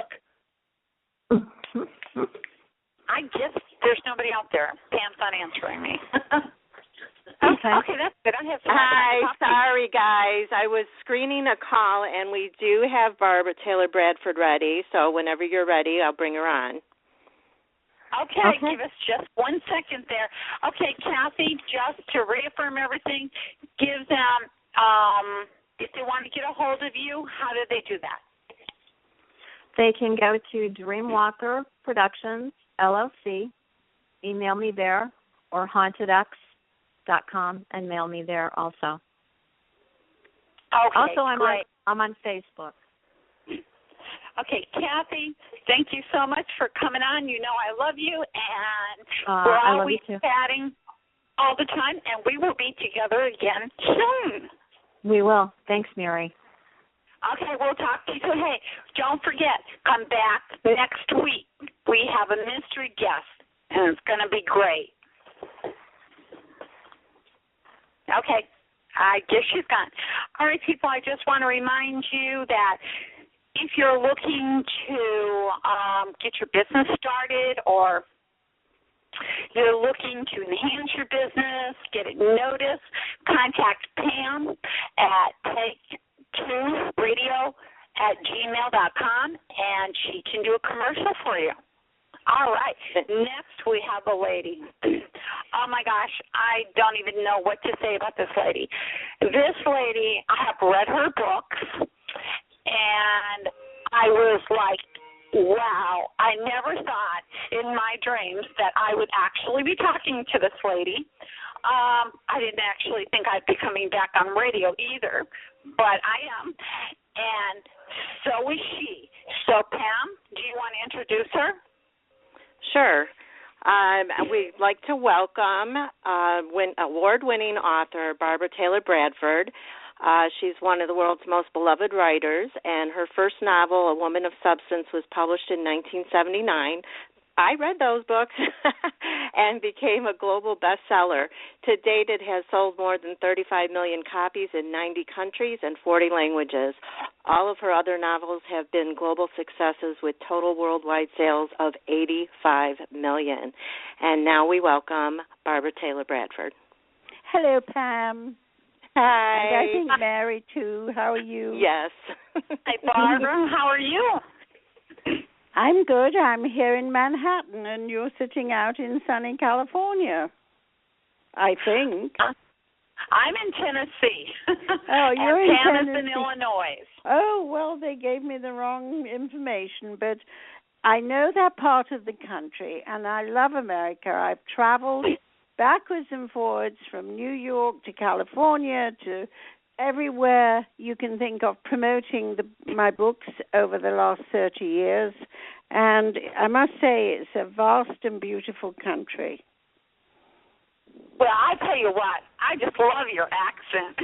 I guess there's nobody out there. Pam's not answering me. Okay, that's good. I have some. Hi, sorry guys. I was screening a call, and we do have Barbara-Taylor-Bradford ready. So whenever you're ready, I'll bring her on. Okay, give us just 1 second there. Okay, Kathy, just to reaffirm everything, give them, if they want to get a hold of you, how do they do that? They can go to DreamWalker Productions, LLC, email me there, or hauntedx.com and mail me there also. Okay, also, I'm great. I'm on Facebook. Okay, Kathy, thank you so much for coming on. You know I love you, and we're always chatting all the time, and we will be together again soon. We will. Thanks, Mary. Okay, we'll talk to you soon. Hey, don't forget, come back next week. We have a mystery guest, and it's going to be great. Okay, I guess she's gone. All right, people, I just want to remind you that if you're looking to get your business started, or you're looking to enhance your business, get it noticed, contact Pam at take2radio@gmail.com, and she can do a commercial for you. All right. Next, we have a lady. Oh, my gosh, I don't even know what to say about this lady. This lady, I have read her books, and I was like, wow, I never thought in my dreams that I would actually be talking to this lady. I didn't actually think I'd be coming back on radio either, but I am, and so is she. So, Pam, do you want to introduce her? Sure. We'd like to welcome award-winning author Barbara-Taylor-Bradford. She's one of the world's most beloved writers, and her first novel, A Woman of Substance, was published in 1979. I read those books and became a global bestseller. To date, it has sold more than 35 million copies in 90 countries and 40 languages. All of her other novels have been global successes with total worldwide sales of 85 million. And now we welcome Barbara-Taylor-Bradford. Hello, Pam. Hi. And I think Mary, too. How are you? Yes. Hi, Barbara. How are you? I'm good. I'm here in Manhattan, and you're sitting out in sunny California, I think. I'm in Tennessee. Oh, you're in Pam Tennessee. is in Illinois. Oh, well, they gave me the wrong information, but I know that part of the country, and I love America. I've traveled backwards and forwards from New York to California to everywhere you can think of promoting my books over the last 30 years. And I must say it's a vast and beautiful country. Well, I tell you what, I just love your accent.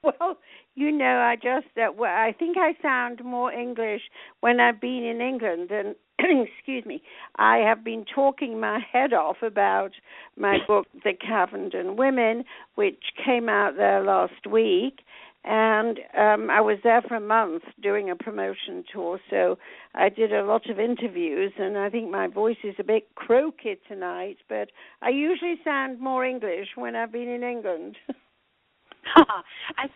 Well, I think I sound more English when I've been in England. And excuse me, I have been talking my head off about my book, The Cavendon Women, which came out there last week. And I was there for a month doing a promotion tour, so I did a lot of interviews, and I think my voice is a bit croaky tonight, but I usually sound more English when I've been in England. I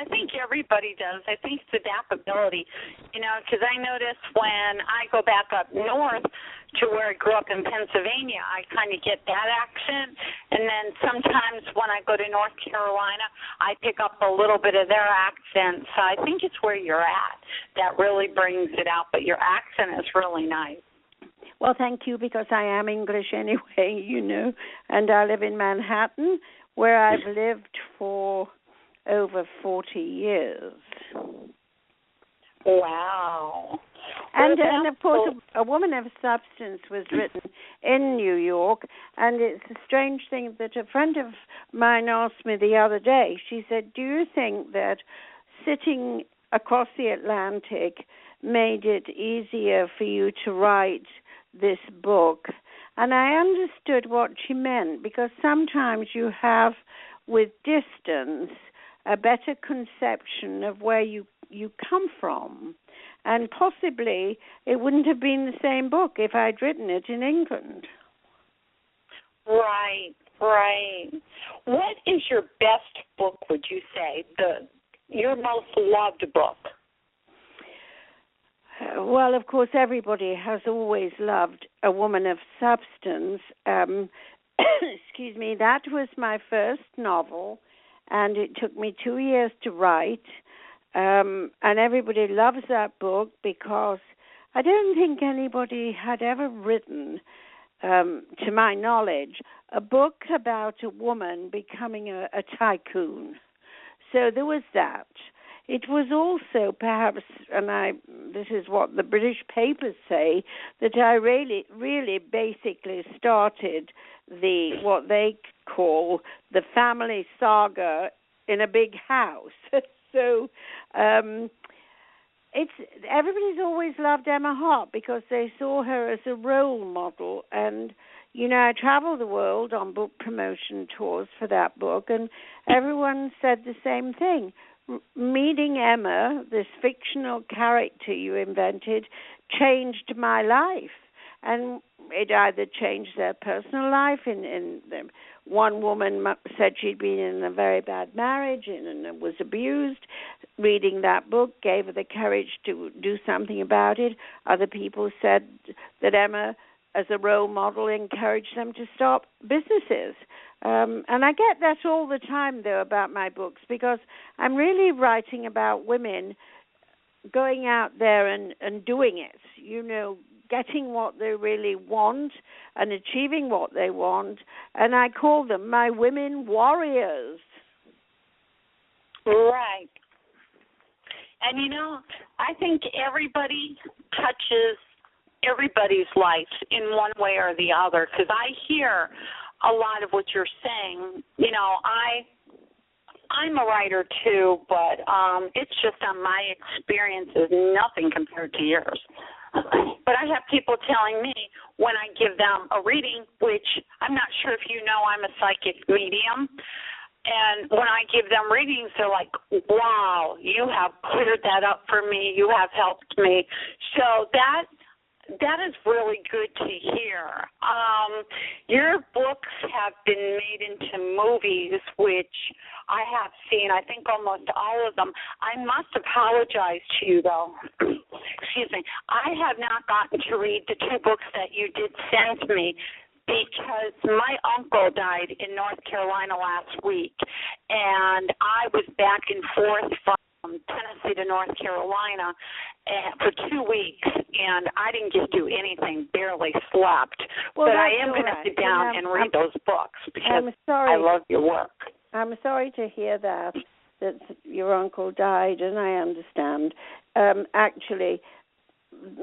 think everybody does. I think it's adaptability, because I notice when I go back up north to where I grew up in Pennsylvania, I kind of get that accent, and then sometimes when I go to North Carolina, I pick up a little bit of their accent. So I think it's where you're at that really brings it out, but your accent is really nice. Well, thank you, because I am English anyway, and I live in Manhattan, where I've lived for over 40 years. Wow. And of course, A Woman of Substance was written in New York, and it's a strange thing that a friend of mine asked me the other day. She said, do you think that sitting across the Atlantic made it easier for you to write this book? And I understood what she meant, because sometimes you have, with distance, a better conception of where you come from. And possibly it wouldn't have been the same book if I'd written it in England. Right. What is your best book, would you say, your most loved book? Well, of course, everybody has always loved A Woman of Substance. Excuse me, that was my first novel, and it took me 2 years to write. And everybody loves that book because I don't think anybody had ever written, to my knowledge, a book about a woman becoming a tycoon. So there was that. It was also perhaps, this is what the British papers say, that I really basically started what they call the family saga in a big house. So everybody's always loved Emma Hart because they saw her as a role model. And, I traveled the world on book promotion tours for that book, and everyone said the same thing. Meeting Emma, this fictional character you invented, changed my life. And it either changed their personal life. One woman said she'd been in a very bad marriage and was abused. Reading that book gave her the courage to do something about it. Other people said that Emma, as a role model, encouraged them to start businesses. And I get that all the time, though, about my books, because I'm really writing about women going out there and doing it, getting what they really want and achieving what they want. And I call them my women warriors. Right. And, I think everybody touches everybody's life in one way or the other, because I hear a lot of what you're saying. I'm a writer too, but it's just on my experiences, nothing compared to yours. But I have people telling me when I give them a reading, which I'm not sure if you know, I'm a psychic medium, and when I give them readings, they're like, wow, you have cleared that up for me, you have helped me. So that is really good to hear. Your books have been made into movies, which I have seen, I think almost all of them. I must apologize to you, though. Excuse me. I have not gotten to read the 2 books that you did send me because my uncle died in North Carolina last week, and I was back and forth from Tennessee to North Carolina for 2 weeks, and I didn't get to do anything, barely slept. Well, but I am going to sit down and read those books because I love your work. I'm sorry to hear that your uncle died, and I understand. Actually,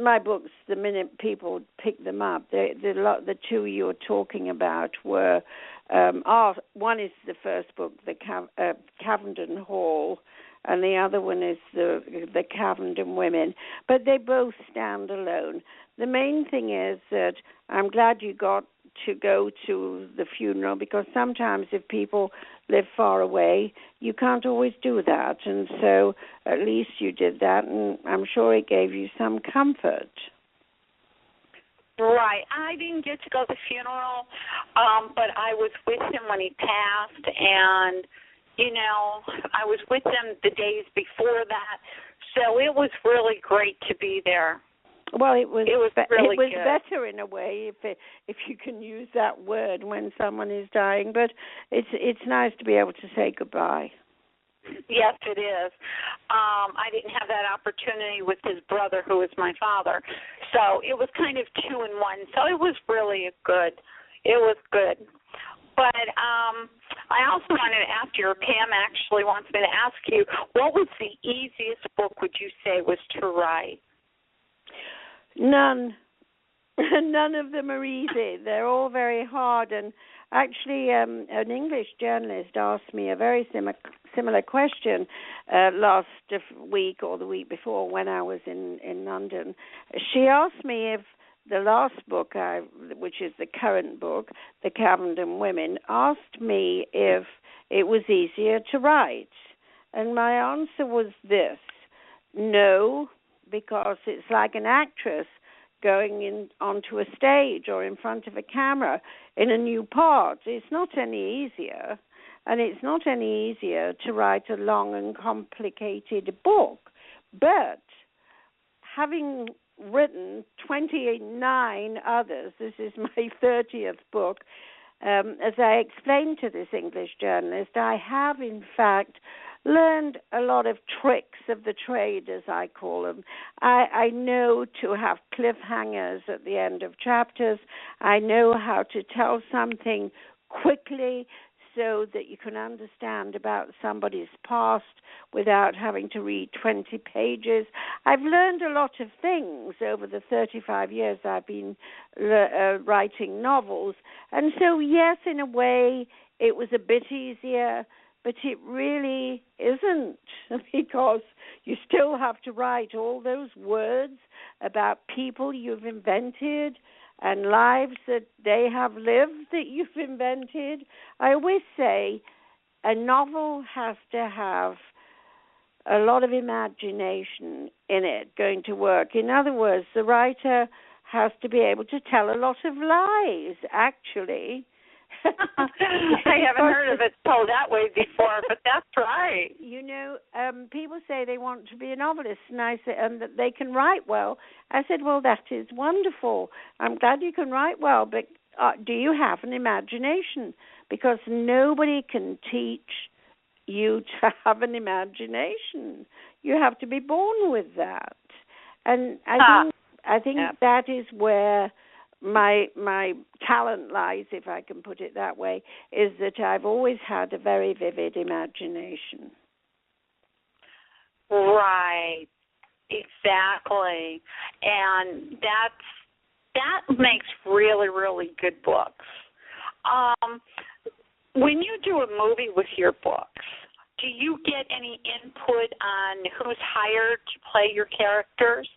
my books, the minute people pick them up, the two you're talking about were, one is the first book, the Cavenden Hall, and the other one is the Cavenden Women, but they both stand alone. The main thing is that I'm glad you got to go to the funeral, because sometimes if people live far away, you can't always do that, and so at least you did that, and I'm sure it gave you some comfort. Right. I didn't get to go to the funeral, but I was with him when he passed, and, you know, I was with him the days before that, so it was really great to be there. Well, it was really good. Better in a way, if you can use that word when someone is dying. But it's nice to be able to say goodbye. Yes, it is. I didn't have that opportunity with his brother, who is my father, so it was kind of 2 in 1. So it was really good. It was good. But I also wanted to ask you, or Pam actually wants me to ask you, what was the easiest book would you say was to write? None. None of them are easy. They're all very hard. And actually, an English journalist asked me a very similar question last week or the week before when I was in London. She asked me if the last book, which is the current book, The Cavenden Women, asked me if it was easier to write. And my answer was this: no, because it's like an actress going onto a stage or in front of a camera in a new part. It's not any easier, and it's not any easier to write a long and complicated book. But having written 29 others, this is my 30th book, as I explained to this English journalist, I have in fact learned a lot of tricks of the trade, as I call them. I know to have cliffhangers at the end of chapters. I know how to tell something quickly so that you can understand about somebody's past without having to read 20 pages. I've learned a lot of things over the 35 years I've been writing novels. And so, yes, in a way, it was a bit easier, but it really isn't, because you still have to write all those words about people you've invented and lives that they have lived that you've invented. I always say a novel has to have a lot of imagination in it going to work. In other words, the writer has to be able to tell a lot of lies, actually. I haven't heard of it told that way before, but that's right. You know, people say they want to be a novelist, and I say, and that they can write well. I said, well, that is wonderful. I'm glad you can write well, but do you have an imagination? Because nobody can teach you to have an imagination. You have to be born with that. And I think that is where my talent lies, if I can put it that way, is that I've always had a very vivid imagination. Right, exactly, and that makes really, really good books. When you do a movie with your books, do you get any input on who's hired to play your characters?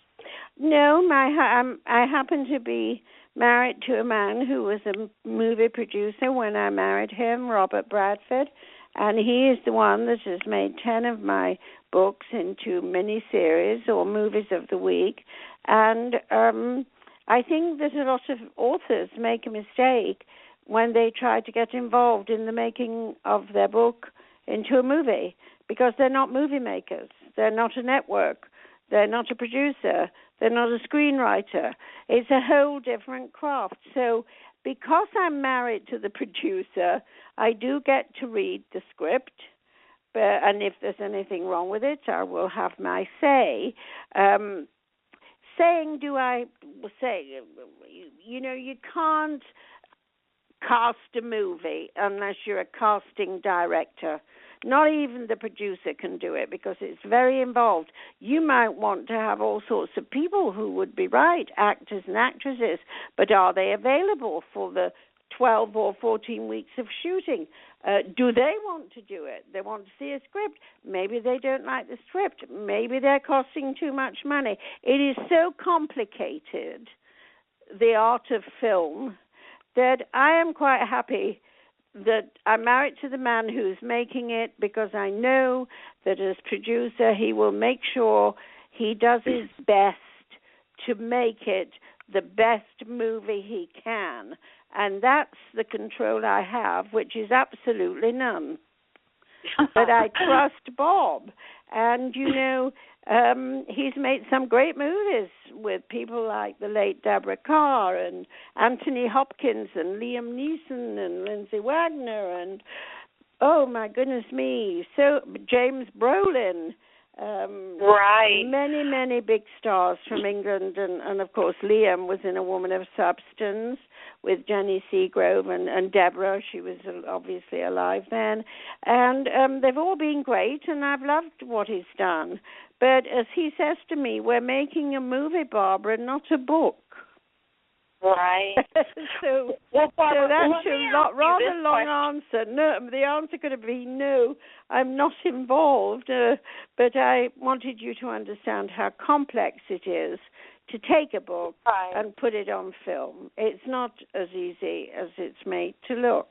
No, I happen to be married to a man who was a movie producer when I married him, Robert Bradford, and he is the one that has made 10 of my books into miniseries or movies of the week. And I think that a lot of authors make a mistake when they try to get involved in the making of their book into a movie, because they're not movie makers. They're not a network. They're not a producer. They're not a screenwriter. It's a whole different craft. So because I'm married to the producer, I do get to read the script, and if there's anything wrong with it, I will have my say. You can't cast a movie unless you're a casting director. Not even the producer can do it because it's very involved. You might want to have all sorts of people who would be actors and actresses, but are they available for the 12 or 14 weeks of shooting? Do they want to do it? They want to see a script. Maybe they don't like the script. Maybe they're costing too much money. It is so complicated, the art of film, that I am quite happy that I'm married to the man who's making it, because I know that as producer he will make sure he does his best to make it the best movie he can. And that's the control I have, which is absolutely none. But I trust Bob. And, he's made some great movies with people like the late Deborah Kerr and Anthony Hopkins and Liam Neeson and Lindsay Wagner and, oh, my goodness me, so James Brolin. Right. Many, many big stars from England. And, of course, Liam was in A Woman of Substance with Jenny Seagrove and Deborah. She was obviously alive then. And they've all been great, and I've loved what he's done. But as he says to me, we're making a movie, Barbara, not a book. Right. so Barbara, that's a rather long answer. No, the answer could have been no, I'm not involved. But I wanted you to understand how complex it is to take a book and put it on film. It's not as easy as it's made to look.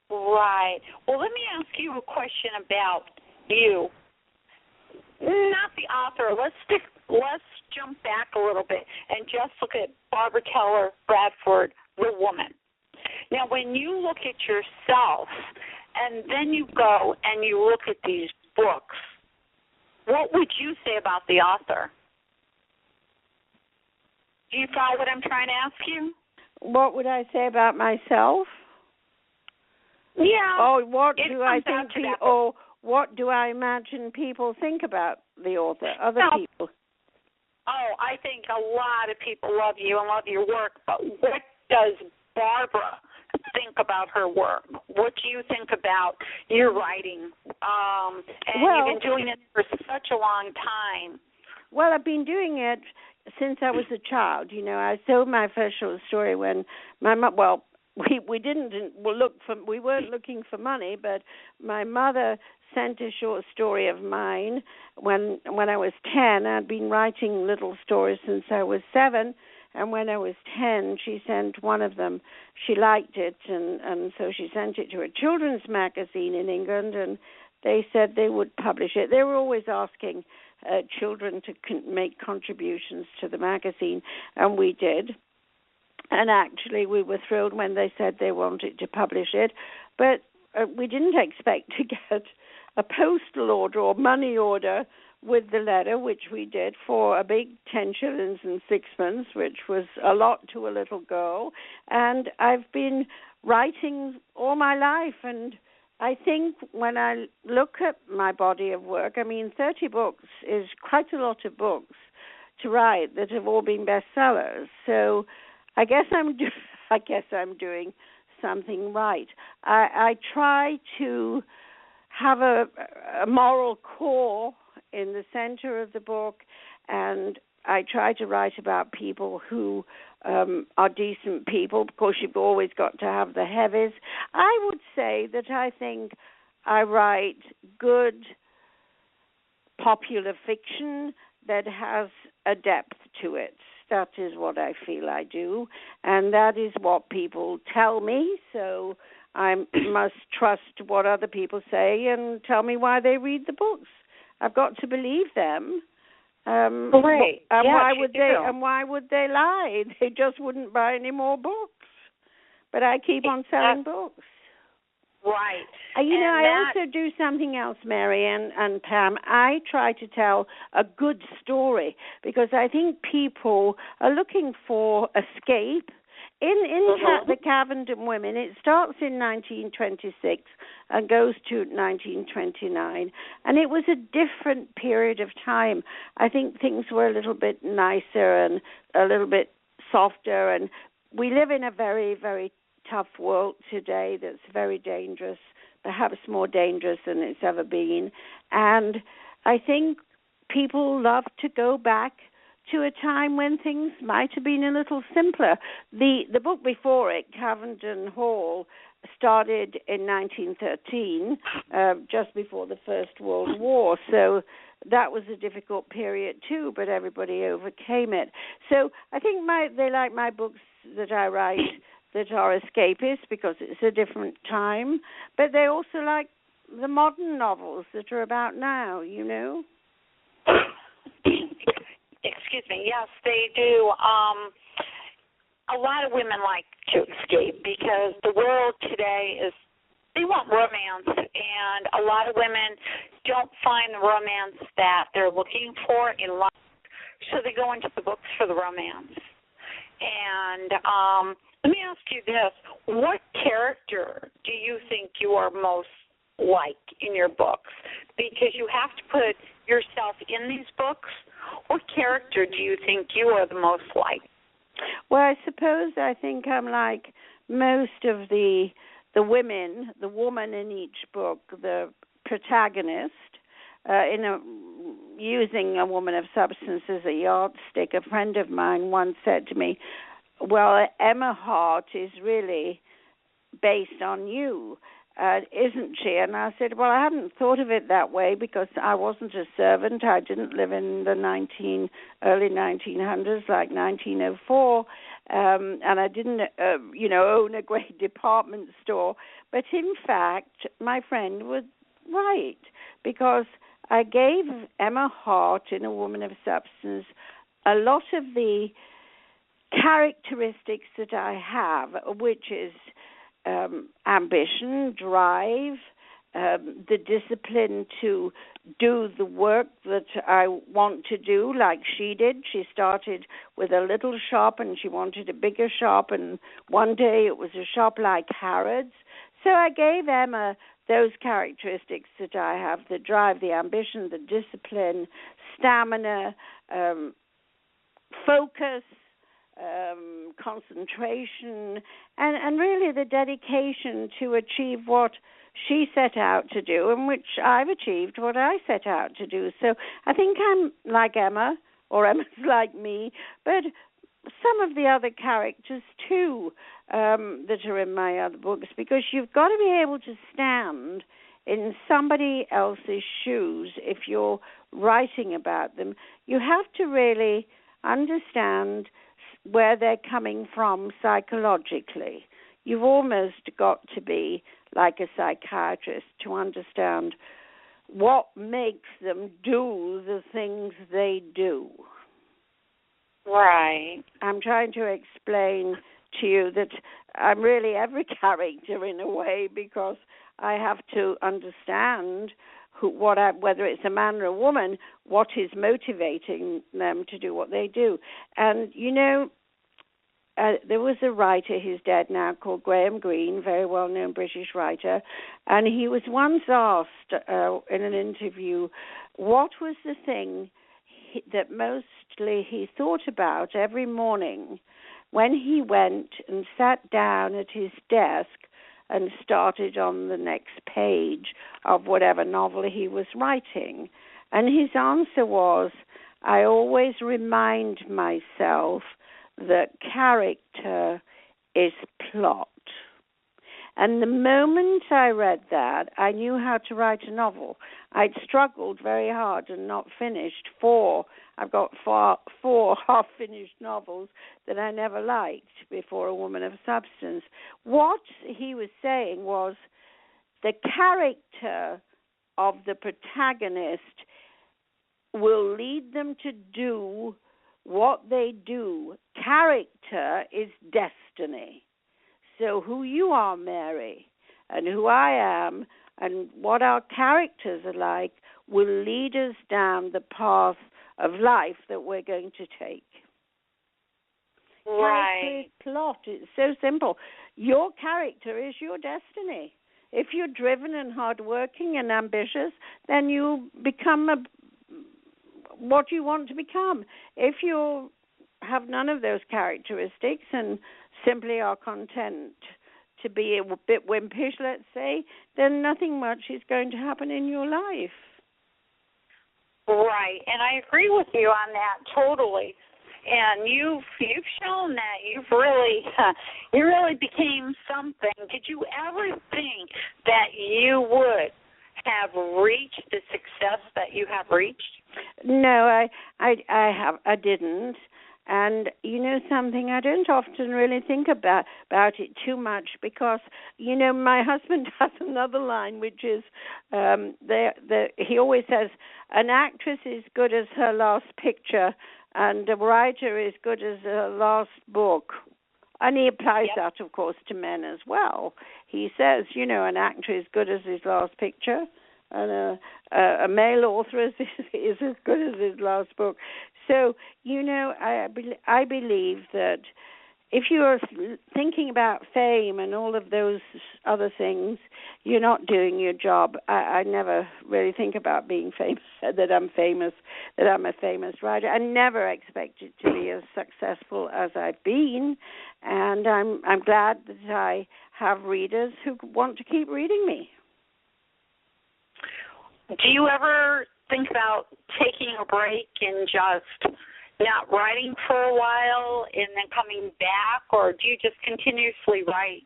Right. Well, let me ask you a question about you. Not the author. Let's jump back a little bit and just look at Barbara-Taylor-Bradford, the woman. Now, when you look at yourself and then you go and you look at these books, what would you say about the author? Do you follow what I'm trying to ask you? What would I say about myself? Yeah. Oh, what do I think what do I imagine people think about the author, other people? Oh, I think a lot of people love you and love your work, but what does Barbara think about her work? What do you think about your writing? You've been doing it for such a long time. Well, I've been doing it since I was a child. I told my first short story when my mom, we weren't looking for money, but my mother sent a short story of mine when I was 10. I'd been writing little stories since I was 7, and when I was 10, she sent one of them. She liked it, and so she sent it to a children's magazine in England, and they said they would publish it. They were always asking children to make contributions to the magazine, and we did. And actually, we were thrilled when they said they wanted to publish it, but we didn't expect to get a postal order or money order with the letter, which we did, for a big 10 shillings and sixpence, which was a lot to a little girl. And I've been writing all my life, and I think when I look at my body of work, 30 books is quite a lot of books to write that have all been bestsellers. So I guess I'm doing something right. I try to have a moral core in the center of the book, and I try to write about people who are decent people. Of course, you've always got to have the heavies. I would say that I think I write good popular fiction that has a depth to it. That is what I feel I do, and that is what people tell me, so I must trust what other people say and tell me why they read the books. I've got to believe them. Great. And why would they lie? They just wouldn't buy any more books. But I keep on selling books. Right. I also do something else, Mary and Pam. I try to tell a good story because I think people are looking for escape. In the Cavendon Women, it starts in 1926 and goes to 1929, and it was a different period of time. I think things were a little bit nicer and a little bit softer, and we live in a very, very tough world today that's very dangerous, perhaps more dangerous than it's ever been. And I think people love to go back to a time when things might have been a little simpler. The book before it, Cavenden Hall, started in 1913, just before the First World War. So that was a difficult period too, but everybody overcame it. So I think they like my books that I write that are escapist because it's a different time, but they also like the modern novels that are about now, you know? Excuse me. Yes, they do. A lot of women like to escape because the world today is, they want romance, and a lot of women don't find the romance that they're looking for in life, so they go into the books for the romance. And let me ask you this. What character do you think you are most like in your books? Because you have to put yourself in these books. What character do you think you are the most like? Well, I think I'm like most of the women, the woman in each book, the protagonist, using a woman of substance as a yardstick. A friend of mine once said to me, well, Emma Hart is really based on you, isn't she? And I said, well, I hadn't thought of it that way because I wasn't a servant. I didn't live in the early 1900s, like 1904, and I didn't, own a great department store. But in fact, my friend was right, because I gave Emma Hart in A Woman of Substance a lot of the characteristics that I have, which is ambition, drive, the discipline to do the work that I want to do, like she did. She started with a little shop and she wanted a bigger shop, and one day it was a shop like Harrods. So I gave Emma those characteristics that I have: the drive, the ambition, the discipline, stamina, focus, concentration, and really the dedication to achieve what she set out to do, and which I've achieved what I set out to do. So I think I'm like Emma, or Emma's like me, but some of the other characters too that are in my other books, because you've got to be able to stand in somebody else's shoes if you're writing about them. You have to really understand where they're coming from psychologically. You've almost got to be like a psychiatrist to understand what makes them do the things they do. Right. I'm trying to explain to you that I'm really every character in a way, because I have to understand whether it's a man or a woman, what is motivating them to do what they do. And, there was a writer, he's dead now, called Graham Greene, very well-known British writer, and he was once asked in an interview what was the thing that mostly he thought about every morning when he went and sat down at his desk and started on the next page of whatever novel he was writing. And his answer was, I always remind myself that character is plot. And the moment I read that, I knew how to write a novel. I'd struggled very hard and not finished four. I've got four half-finished novels that I never liked before A Woman of Substance. What he was saying was the character of the protagonist will lead them to do what they do. Character is destiny. So who you are, Mary, and who I am, and what our characters are like will lead us down the path of life that we're going to take. Right. Character is plot. It's so simple. Your character is your destiny. If you're driven and hardworking and ambitious, then you become what you want to become. If you have none of those characteristics and simply are content to be a bit wimpish, let's say, then nothing much is going to happen in your life. Right, and I agree with you on that totally. And you've shown that you really became something. Did you ever think that you would have reached the success that you have reached? No, I didn't. And you know something, I don't often really think about it too much because, you know, my husband has another line which is, he always says, an actress is good as her last picture and a writer is good as her last book. And he applies that, of course, to men as well. He says, you know, an actor is good as his last picture and a male author is as good as his last book. So, you know, I believe that if you're thinking about fame and all of those other things, you're not doing your job. I never really think about being famous, that I'm a famous writer. I never expected to be as successful as I've been, and I'm glad that I have readers who want to keep reading me. Do you ever think about taking a break and just not writing for a while and then coming back, or do you just continuously write?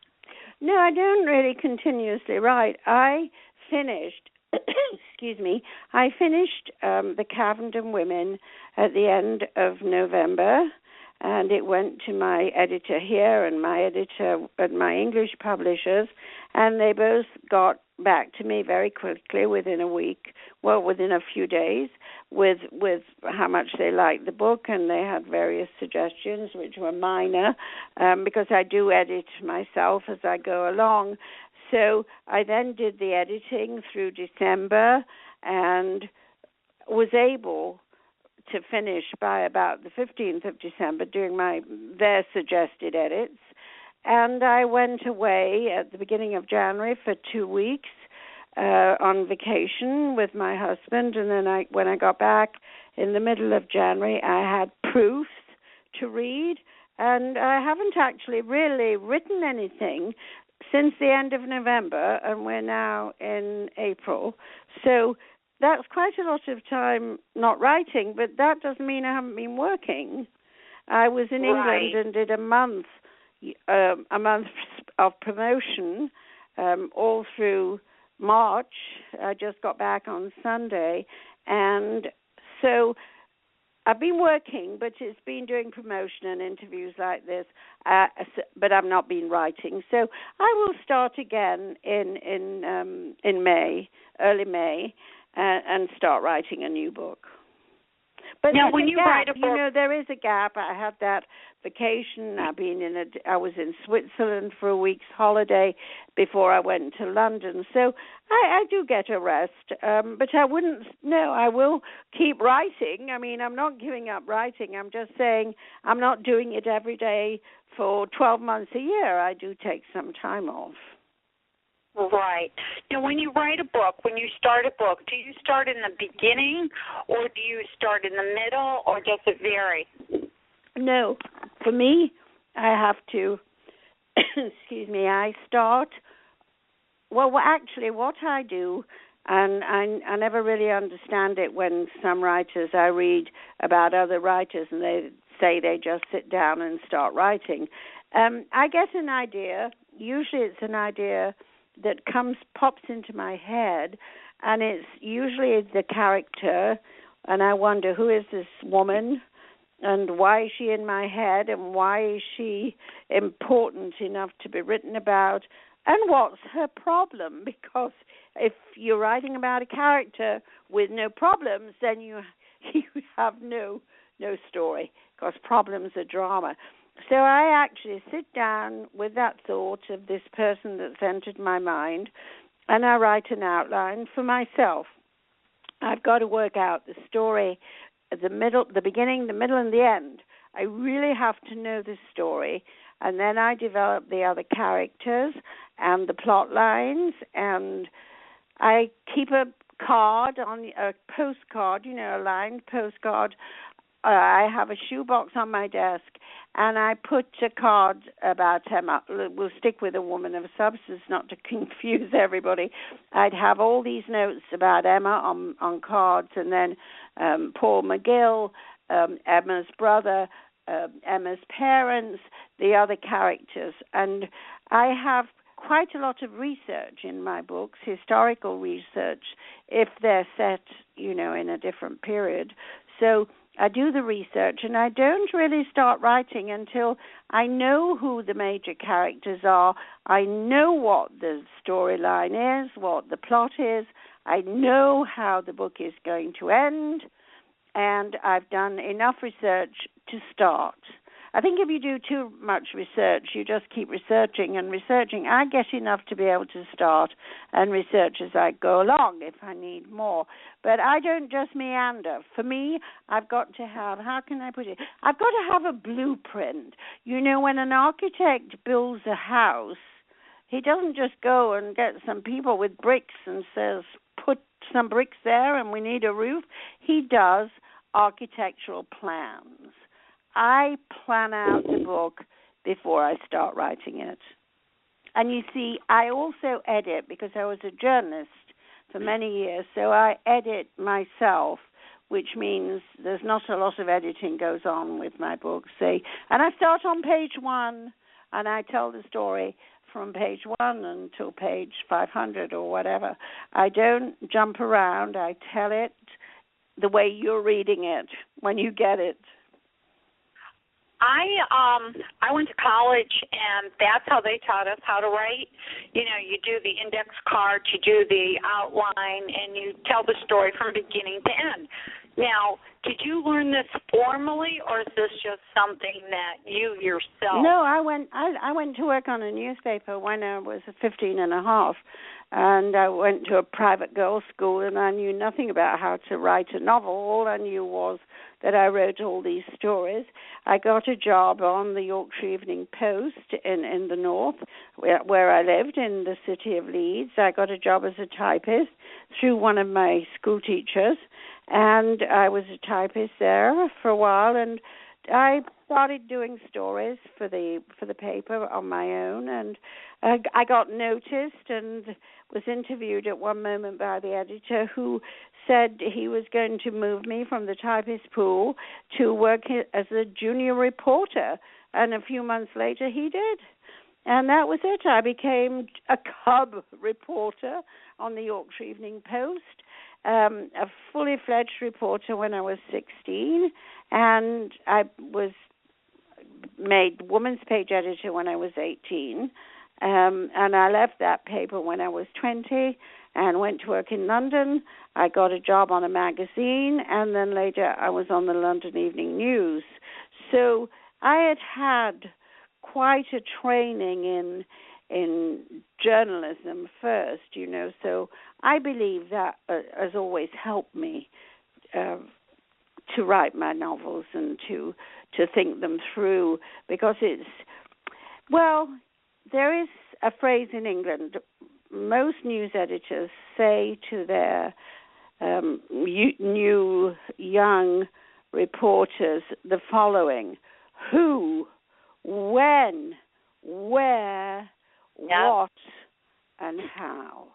No, I don't really continuously write. I finished, The Cavendon Women at the end of November, and it went to my editor here and my editor at my English publishers, and they both got back to me very quickly within a few days with how much they liked the book, and they had various suggestions which were minor because I do edit myself as I go along. So I then did the editing through December and was able to finish by about the 15th of December doing their suggested edits. And I went away at the beginning of January for 2 weeks on vacation with my husband. And then when I got back in the middle of January, I had proofs to read. And I haven't actually really written anything since the end of November, and we're now in April. So that's quite a lot of time not writing, but that doesn't mean I haven't been working. I was in England and did a month of promotion all through March. I just got back on Sunday, and so I've been working, but it's been doing promotion and interviews like this, but I've not been writing. So I will start again in May, early May, and start writing a new book. But now, when you write a book, you know, there is a gap. I had that vacation. I was in Switzerland for a week's holiday before I went to London. So I do get a rest. But I will keep writing. I mean, I'm not giving up writing. I'm just saying I'm not doing it every day for 12 months a year. I do take some time off. Right. Now, when you write a book, when you start a book, do you start in the beginning or do you start in the middle, or does it vary? No. For me, I have to, I start, actually what I do, and I never really understand it when some writers, I read about other writers and they say they just sit down and start writing. I get an idea. Usually it's an idea that pops into my head, and it's usually the character, and I wonder, who is this woman, and why is she in my head, and why is she important enough to be written about, and what's her problem? Because if you're writing about a character with no problems, then you have no story, because problems are drama. So I actually sit down with that thought of this person that's entered my mind, and I write an outline for myself. I've got to work out the story, the beginning, the middle, and the end. I really have to know the story, and then I develop the other characters and the plot lines, and I keep a postcard, a lined postcard I have a shoebox on my desk, and I put a card about Emma. We'll stick with a woman of substance, not to confuse everybody. I'd have all these notes about Emma on cards, and then Paul McGill, Emma's brother, Emma's parents, the other characters. And I have quite a lot of research in my books, historical research, if they're set, in a different period. So I do the research, and I don't really start writing until I know who the major characters are. I know what the storyline is, what the plot is. I know how the book is going to end, and I've done enough research to start. I think if you do too much research, you just keep researching and researching. I get enough to be able to start and research as I go along if I need more. But I don't just meander. For me, I've got to have, how can I put it? I've got to have a blueprint. When an architect builds a house, he doesn't just go and get some people with bricks and says, put some bricks there and we need a roof. He does architectural plans. I plan out the book before I start writing it. And you see, I also edit because I was a journalist for many years, so I edit myself, which means there's not a lot of editing goes on with my books. And I start on page 1, and I tell the story from page 1 until page 500 or whatever. I don't jump around. I tell it the way you're reading it when you get it. I went to college, and that's how they taught us how to write. You do the index cards, you do the outline, and you tell the story from beginning to end. Now, did you learn this formally, or is this just something that you yourself? No, I went to work on a newspaper when I was 15 and a half, and I went to a private girls' school, and I knew nothing about how to write a novel. All I knew was that I wrote all these stories. I got a job on the Yorkshire Evening Post in the north, where I lived in the city of Leeds. I got a job as a typist through one of my school teachers, and I was a typist there for a while, and I started doing stories for the paper on my own, and I got noticed and was interviewed at one moment by the editor, who said he was going to move me from the typist pool to work as a junior reporter, and a few months later he did. And that was it. I became a cub reporter on the Yorkshire Evening Post, a fully fledged reporter when I was 16, and I was made woman's page editor when I was 18, and I left that paper when I was 20 and went to work in London. I got a job on a magazine, and then later I was on the London Evening News. So I had quite a training in journalism first, so I believe that has always helped me to write my novels and to think them through, because there is a phrase in England. Most news editors say to their new young reporters the following: who, when, where, what, and how.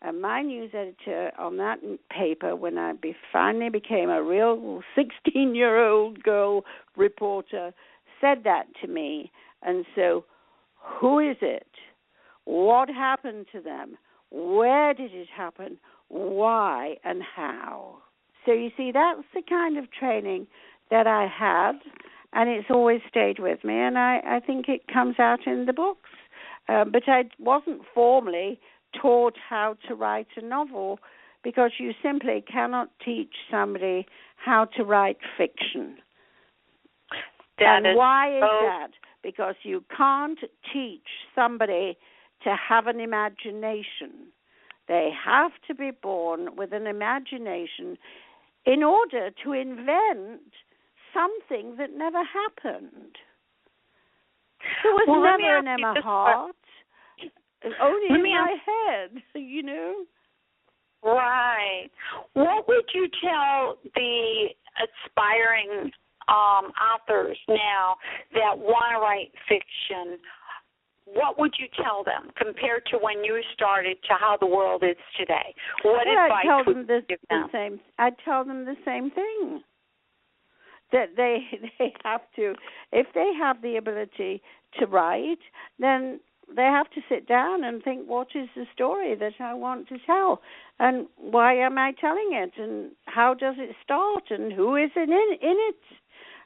And my news editor on that paper, when I finally became a real 16-year-old girl reporter, said that to me. And so, who is it? What happened to them? Where did it happen? Why and how? So you see, that's the kind of training that I had, and it's always stayed with me, and I think it comes out in the books. But I wasn't formally taught how to write a novel, because you simply cannot teach somebody how to write fiction. Why is that? Because you can't teach somebody to have an imagination. They have to be born with an imagination in order to invent something that never happened. There was never an Emma Hart. Only in my head, Right. What would you tell the aspiring authors now that want to write fiction, what would you tell them compared to when you started to how the world is today? What advice would you give them? I'd tell them the same thing. That they have to, if they have the ability to write, then they have to sit down and think, what is the story that I want to tell? And why am I telling it? And how does it start? And who is in it?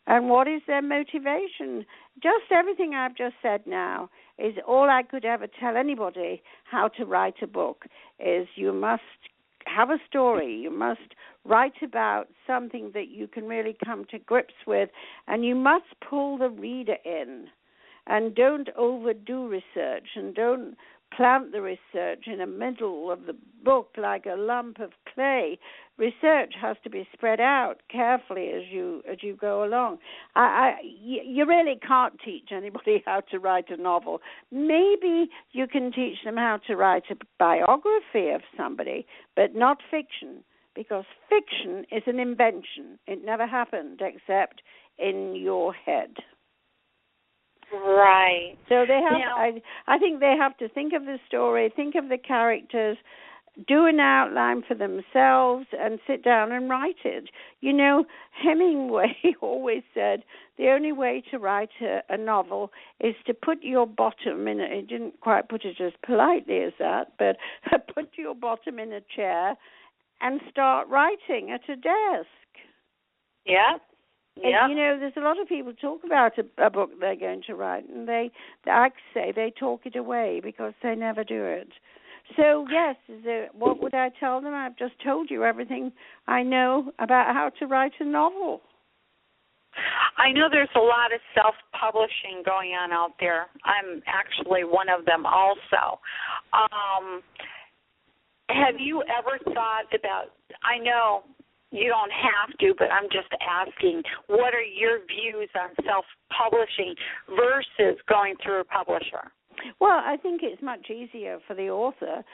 And what is their motivation? Just everything I've just said now is all I could ever tell anybody how to write a book is you must have a story. You must write about something that you can really come to grips with, and you must pull the reader in. And don't overdo research, and don't plant the research in the middle of the book like a lump of clay. Research has to be spread out carefully as you go along. You really can't teach anybody how to write a novel. Maybe you can teach them how to write a biography of somebody, but not fiction, because fiction is an invention. It never happened except in your head. Right. So they have. I think they have to think of the story, think of the characters, do an outline for themselves, and sit down and write it. You know, Hemingway always said the only way to write a novel is to put your bottom in. He didn't quite put it as politely as that, but put your bottom in a chair and start writing at a desk. Yeah. And, you know, there's a lot of people talk about a book they're going to write, and I say they talk it away because they never do it. So, yes, what would I tell them? I've just told you everything I know about how to write a novel. I know there's a lot of self-publishing going on out there. I'm actually one of them also. Have you ever thought about, I know you don't have to, but I'm just asking, what are your views on self-publishing versus going through a publisher? Well, I think it's much easier for the author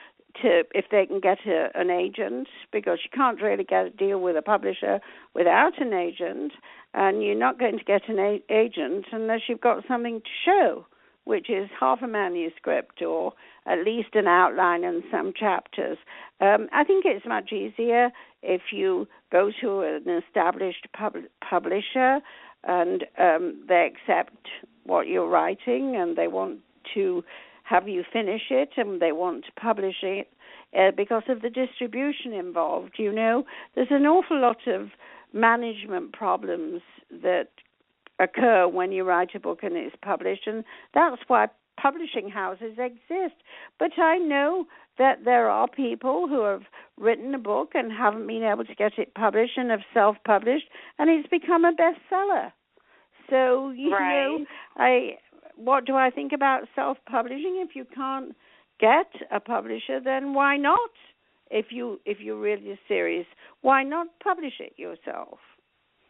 if they can get an agent, because you can't really get a deal with a publisher without an agent, and you're not going to get an agent unless you've got something to show, which is half a manuscript or at least an outline and some chapters. I think it's much easier if you go to an established publisher and they accept what you're writing and they want to have you finish it and they want to publish it because of the distribution involved. You know, there's an awful lot of management problems that occur when you write a book and it's published, and that's why publishing houses exist. But I know that there are people who have written a book and haven't been able to get it published and have self-published, and it's become a bestseller. So, you know, what do I think about self-publishing? If you can't get a publisher, then why not? If you're really serious, why not publish it yourself?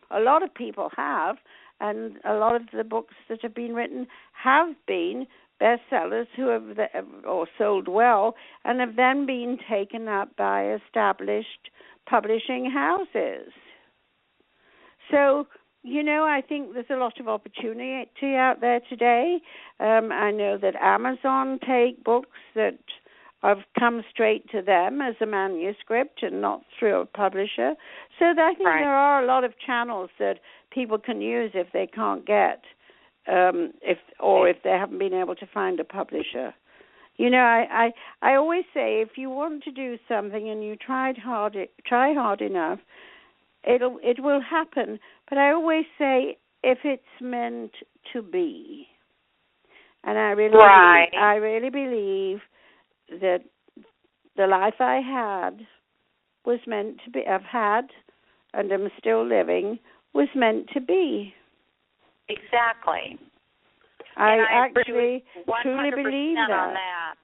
A lot of people have, and a lot of the books that have been written have been bestsellers who have or sold well and have then been taken up by established publishing houses. So, you know, I think there's a lot of opportunity out there today. I know that Amazon take books that have come straight to them as a manuscript and not through a publisher. So I think there are a lot of channels that people can use if they can't get, if they haven't been able to find a publisher. You know, I always say if you want to do something and you try hard enough, it will happen. But I always say if it's meant to be, and I really believe that the life I had was meant to be. I've had, and I'm still living, was meant to be. Exactly. I actually truly believe that.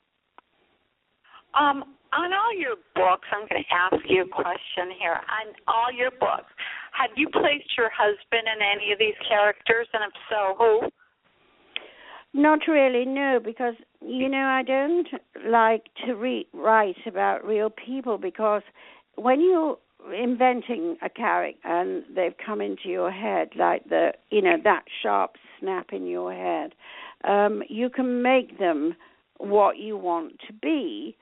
On all your books, I'm going to ask you a question here. On all your books, have you placed your husband in any of these characters, and if so, who? Not really, no, because, you know, I don't like to write about real people, because when you inventing a character and they've come into your head, like that sharp snap in your head, you can make them what you want to be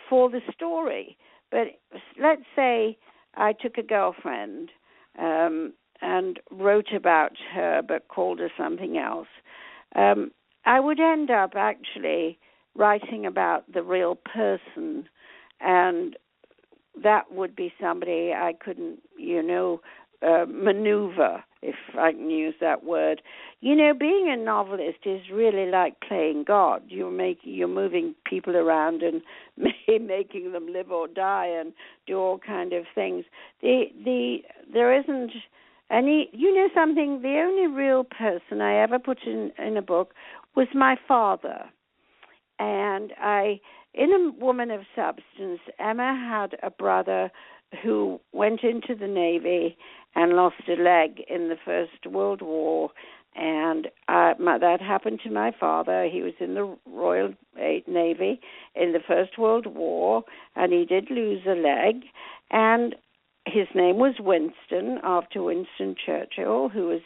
for the story. But let's say I took a girlfriend and wrote about her but called her something else. I would end up actually writing about the real person, and that would be somebody I couldn't, maneuver, if I can use that word. Being a novelist is really like playing God. You're moving people around and making them live or die and do all kind of things. There isn't any, something, the only real person I ever put in a book was my father. And in A Woman of Substance, Emma had a brother who went into the Navy and lost a leg in the First World War. And that happened to my father. He was in the Royal Navy in the First World War, and he did lose a leg. And his name was Winston, after Winston Churchill, who was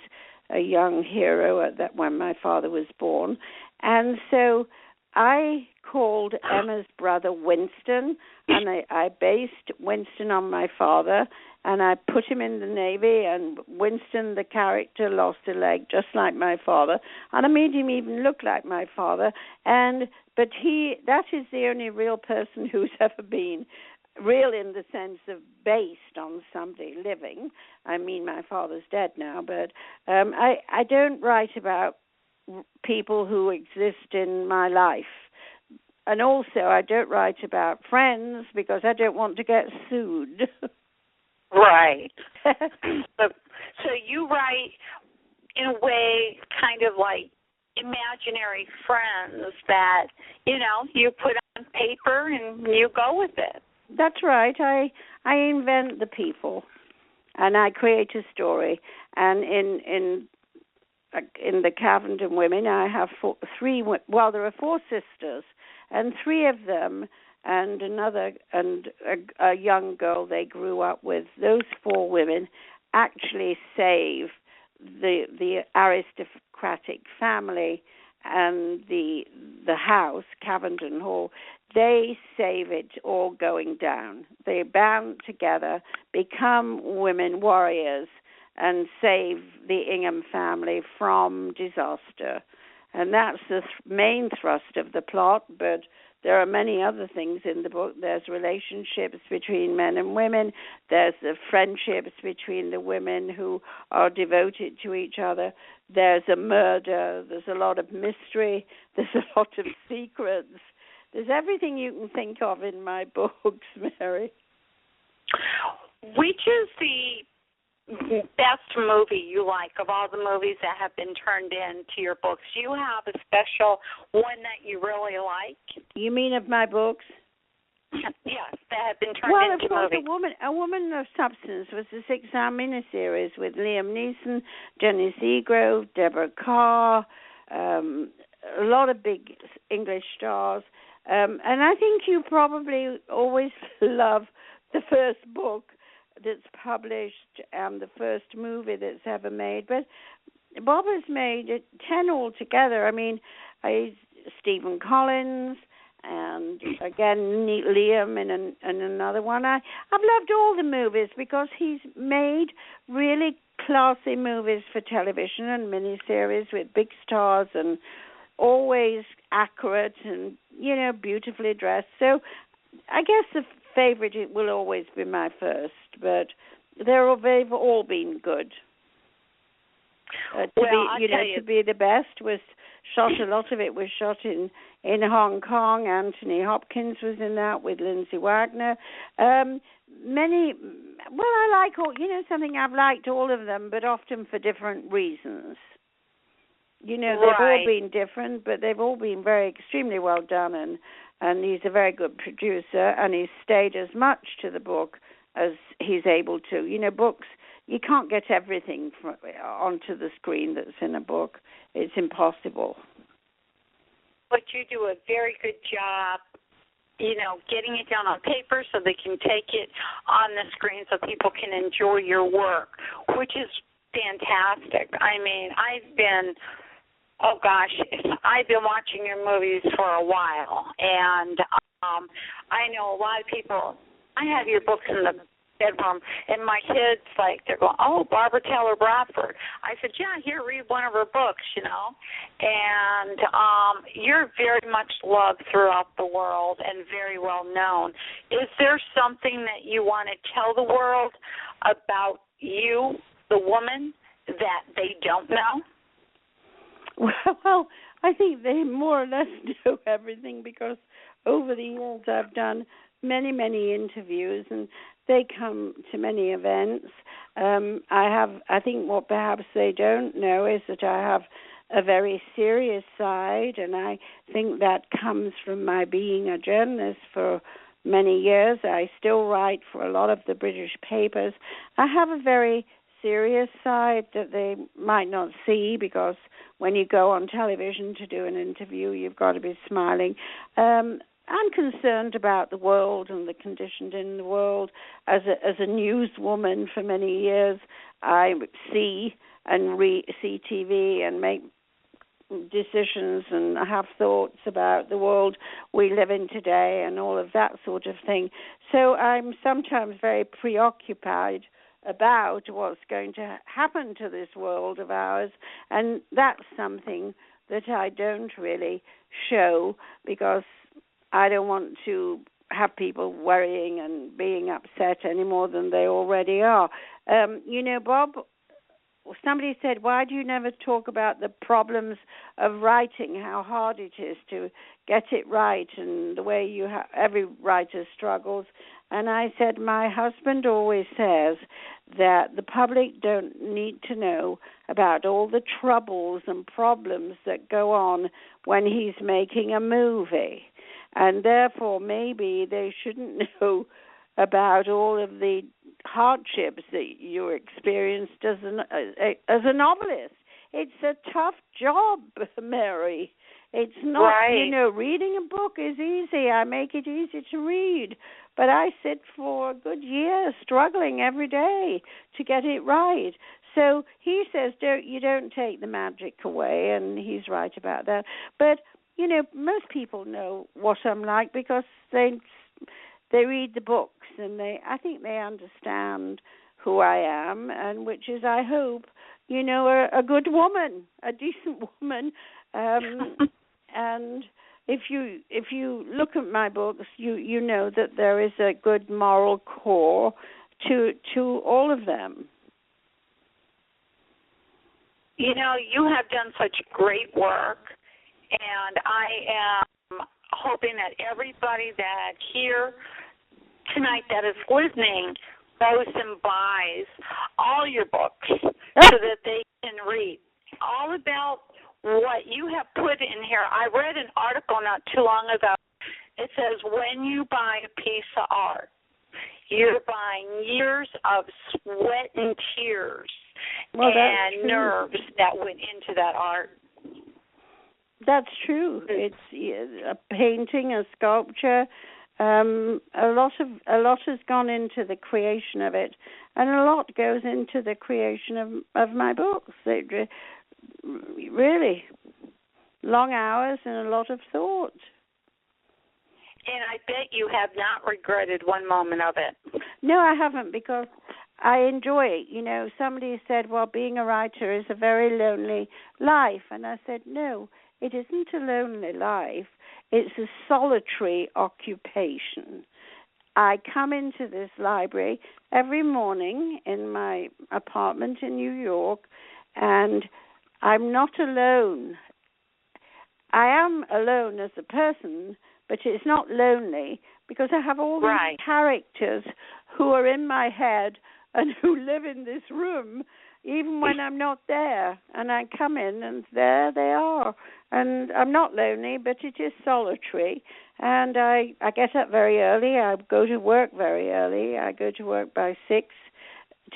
a young hero when my father was born. And so I called Emma's brother Winston, and I based Winston on my father, and I put him in the Navy, and Winston, the character, lost a leg just like my father, and I made him even look like my father. But that is the only real person who's ever been real in the sense of based on somebody living. I mean, my father's dead now, but I don't write about people who exist in my life. And also, I don't write about friends because I don't want to get sued. Right. So you write, in a way, kind of like imaginary friends that, you put on paper and you go with it. That's right. I invent the people, and I create a story. And in the Cavenden women, I have there are 4 sisters, and 3 of them and a young girl they grew up with. Those 4 women actually save the aristocratic family and the house, Cavenden Hall. They save it all going down. They band together, become women warriors, and save the Ingham family from disaster. And that's the main thrust of the plot, but there are many other things in the book. There's relationships between men and women. There's the friendships between the women who are devoted to each other. There's a murder. There's a lot of mystery. There's a lot of secrets. There's everything you can think of in my books, Mary. Which is the best movie you like of all the movies that have been turned into your books? Do you have a special one that you really like? You mean of my books? Yes, that have been turned into movies. Well, of course, A Woman of Substance was a 6-hour miniseries with Liam Neeson, Jenny Seagrove, Deborah Carr, a lot of big English stars. And I think you probably always love the first book that's published and the first movie that's ever made. But Bob has made 10 altogether. I mean, Stephen Collins and, again, Liam in another one. I've loved all the movies because he's made really classy movies for television and miniseries with big stars and always accurate and, beautifully dressed. So I guess the favorite will always be my first, but they've all been good. To be the best was shot. A lot of it was shot in Hong Kong. Anthony Hopkins was in that with Lindsay Wagner. I like all. Something I've liked all of them, but often for different reasons. They've all been different, but they've all been extremely well done, and he's a very good producer, and he's stayed as much to the book as he's able to. Books, you can't get everything onto the screen that's in a book. It's impossible. But you do a very good job getting it down on paper so they can take it on the screen so people can enjoy your work, which is fantastic. I mean, I've been watching your movies for a while, and I know a lot of people. I have your books in the bedroom, and my kids, they're going, oh, Barbara-Taylor-Bradford. I said, yeah, here, read one of her books, And you're very much loved throughout the world and very well known. Is there something that you want to tell the world about you, the woman, that they don't know? Well, I think they more or less know everything because over the years I've done many, many interviews and they come to many events. I think what perhaps they don't know is that I have a very serious side, and I think that comes from my being a journalist for many years. I still write for a lot of the British papers. I have a very serious side that they might not see because when you go on television to do an interview, you've got to be smiling. I'm concerned about the world and the conditions in the world. As a newswoman for many years, I see and see TV and make decisions and have thoughts about the world we live in today and all of that sort of thing. So I'm sometimes very preoccupied about what's going to happen to this world of ours, and that's something that I don't really show because I don't want to have people worrying and being upset any more than they already are. Bob, somebody said, why do you never talk about the problems of writing, how hard it is to get it right and the way every writer struggles? And I said, my husband always says that the public don't need to know about all the troubles and problems that go on when he's making a movie. And therefore, maybe they shouldn't know about all of the hardships that you experienced as a novelist. It's a tough job, Mary. It's not, right. Reading a book is easy. I make it easy to read. But I sit for a good year struggling every day to get it right. So he says, you don't take the magic away, and he's right about that. But, most people know what I'm like because they read the books, and I think they understand who I am, and which is, I hope, a good woman, a decent woman. And if you look at my books, you know that there is a good moral core to all of them. You have done such great work, and I am hoping that everybody that here tonight that is listening goes and buys all your books so that they can read all about what you have put in here. I read an article not too long ago. It says, when you buy a piece of art, you're buying years of sweat and tears and nerves that went into that art. That's true. It's a painting, a sculpture. A lot has gone into the creation of it, and a lot goes into the creation of my books. Really long hours and a lot of thought. And I bet you have not regretted one moment of it. No, I haven't, because I enjoy it. Somebody said, well, being a writer is a very lonely life. And I said, no, it isn't a lonely life. It's a solitary occupation. I come into this library every morning in my apartment in New York, and I'm not alone. I am alone as a person, but it's not lonely because I have all these characters who are in my head and who live in this room even when I'm not there. And I come in and there they are. And I'm not lonely, but it is solitary. And I get up very early. I go to work very early. I go to work by 6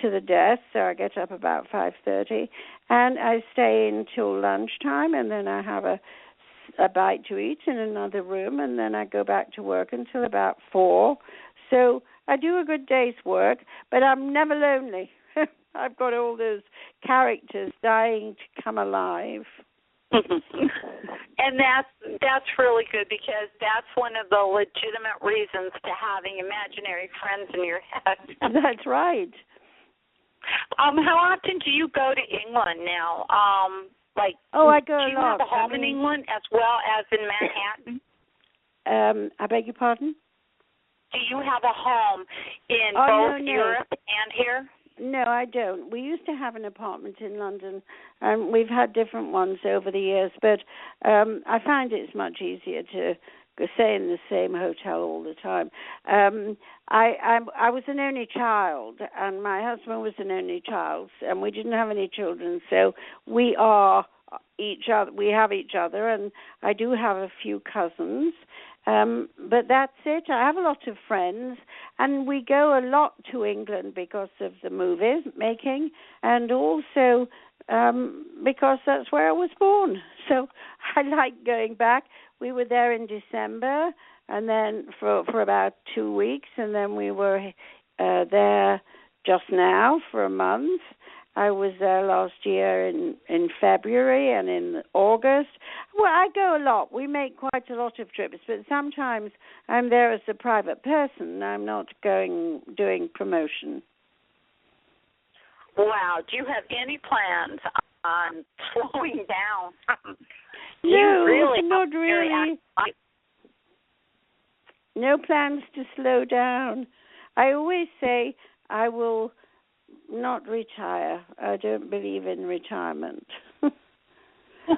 to the desk, so I get up about 5:30. And I stay until lunchtime, and then I have a a bite to eat in another room, and then I go back to work until about 4. So I do a good day's work, but I'm never lonely. I've got all those characters dying to come alive. And that's really good, because that's one of the legitimate reasons to having imaginary friends in your head. That's right. How often do you go to England now? I go a lot. Do you have a home in England as well as in Manhattan? I beg your pardon? Do you have a home in both Europe and here? No, I don't. We used to have an apartment in London, and we've had different ones over the years, but I find it's much easier to stay in the same hotel all the time. I was an only child, and my husband was an only child, and we didn't have any children, so we are each other. We have each other, and I do have a few cousins. But that's it. I have a lot of friends, and we go a lot to England because of the movies making, and also because that's where I was born. So I like going back. We were there in December, and then for about 2 weeks, and then we were there just now for a month. I was there last year in February and in August. Well, I go a lot. We make quite a lot of trips, but sometimes I'm there as a private person. I'm not doing promotion. Wow. Do you have any plans on slowing down? No, not really. No plans to slow down. I always say I will not retire. I don't believe in retirement.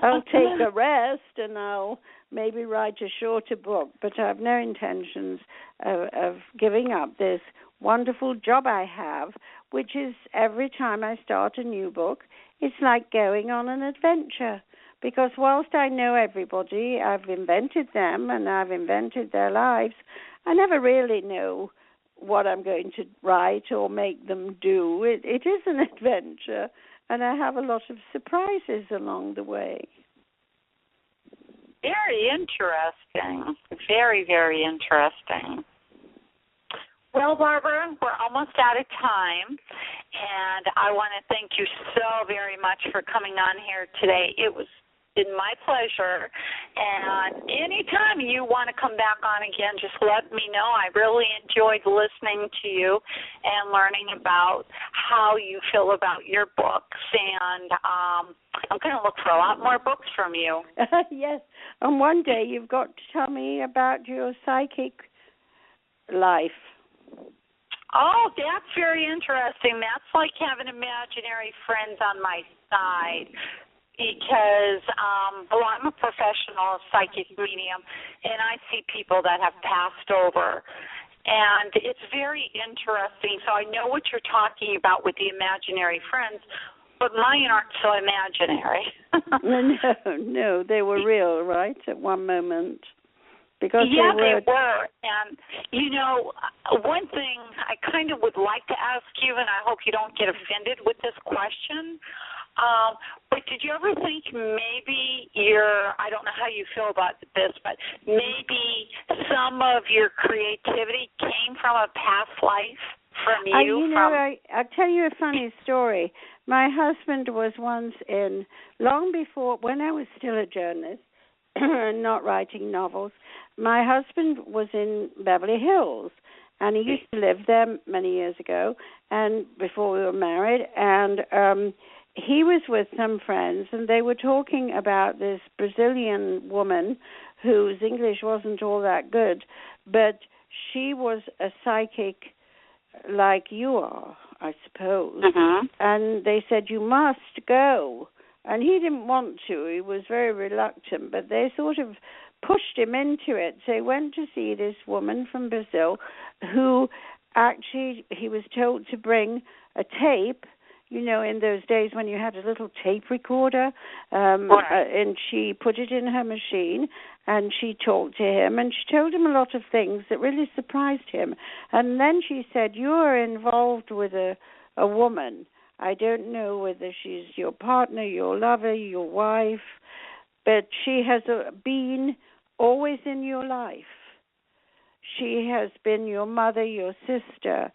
I'll take a rest and I'll maybe write a shorter book, but I have no intentions of giving up this wonderful job I have, which is every time I start a new book, it's like going on an adventure. Because whilst I know everybody, I've invented them and I've invented their lives, I never really know what I'm going to write or make them do. It is an adventure, and I have a lot of surprises along the way. Very interesting. Very, very interesting. Well, Barbara, we're almost out of time, and I want to thank you so very much for coming on here today. It's been my pleasure, and anytime you want to come back on again, just let me know. I really enjoyed listening to you and learning about how you feel about your books, and I'm going to look for a lot more books from you. Yes, and one day you've got to tell me about your psychic life. Oh, that's very interesting. That's like having imaginary friends on my side. Because, I'm a professional psychic medium, and I see people that have passed over. And it's very interesting. So I know what you're talking about with the imaginary friends, but mine aren't so imaginary. No, they were real, right, at one moment? Because they were. And, one thing I kind of would like to ask you, and I hope you don't get offended with this question, but did you ever think maybe I don't know how you feel about this, but maybe some of your creativity came from a past life from you? I'll tell you a funny story. My husband was once long before, when I was still a journalist and not writing novels, my husband was in Beverly Hills, and he used to live there many years ago, and before we were married, and he was with some friends, and they were talking about this Brazilian woman whose English wasn't all that good, but she was a psychic like you are, I suppose. Mm-hmm. And they said, you must go. And he didn't want to. He was very reluctant, but they sort of pushed him into it. So he went to see this woman from Brazil who actually, he was told to bring a tape, in those days when you had a little tape recorder, and she put it in her machine, and she talked to him, and she told him a lot of things that really surprised him. And then she said, you are involved with a woman. I don't know whether she's your partner, your lover, your wife, but she has been always in your life. She has been your mother, your sister,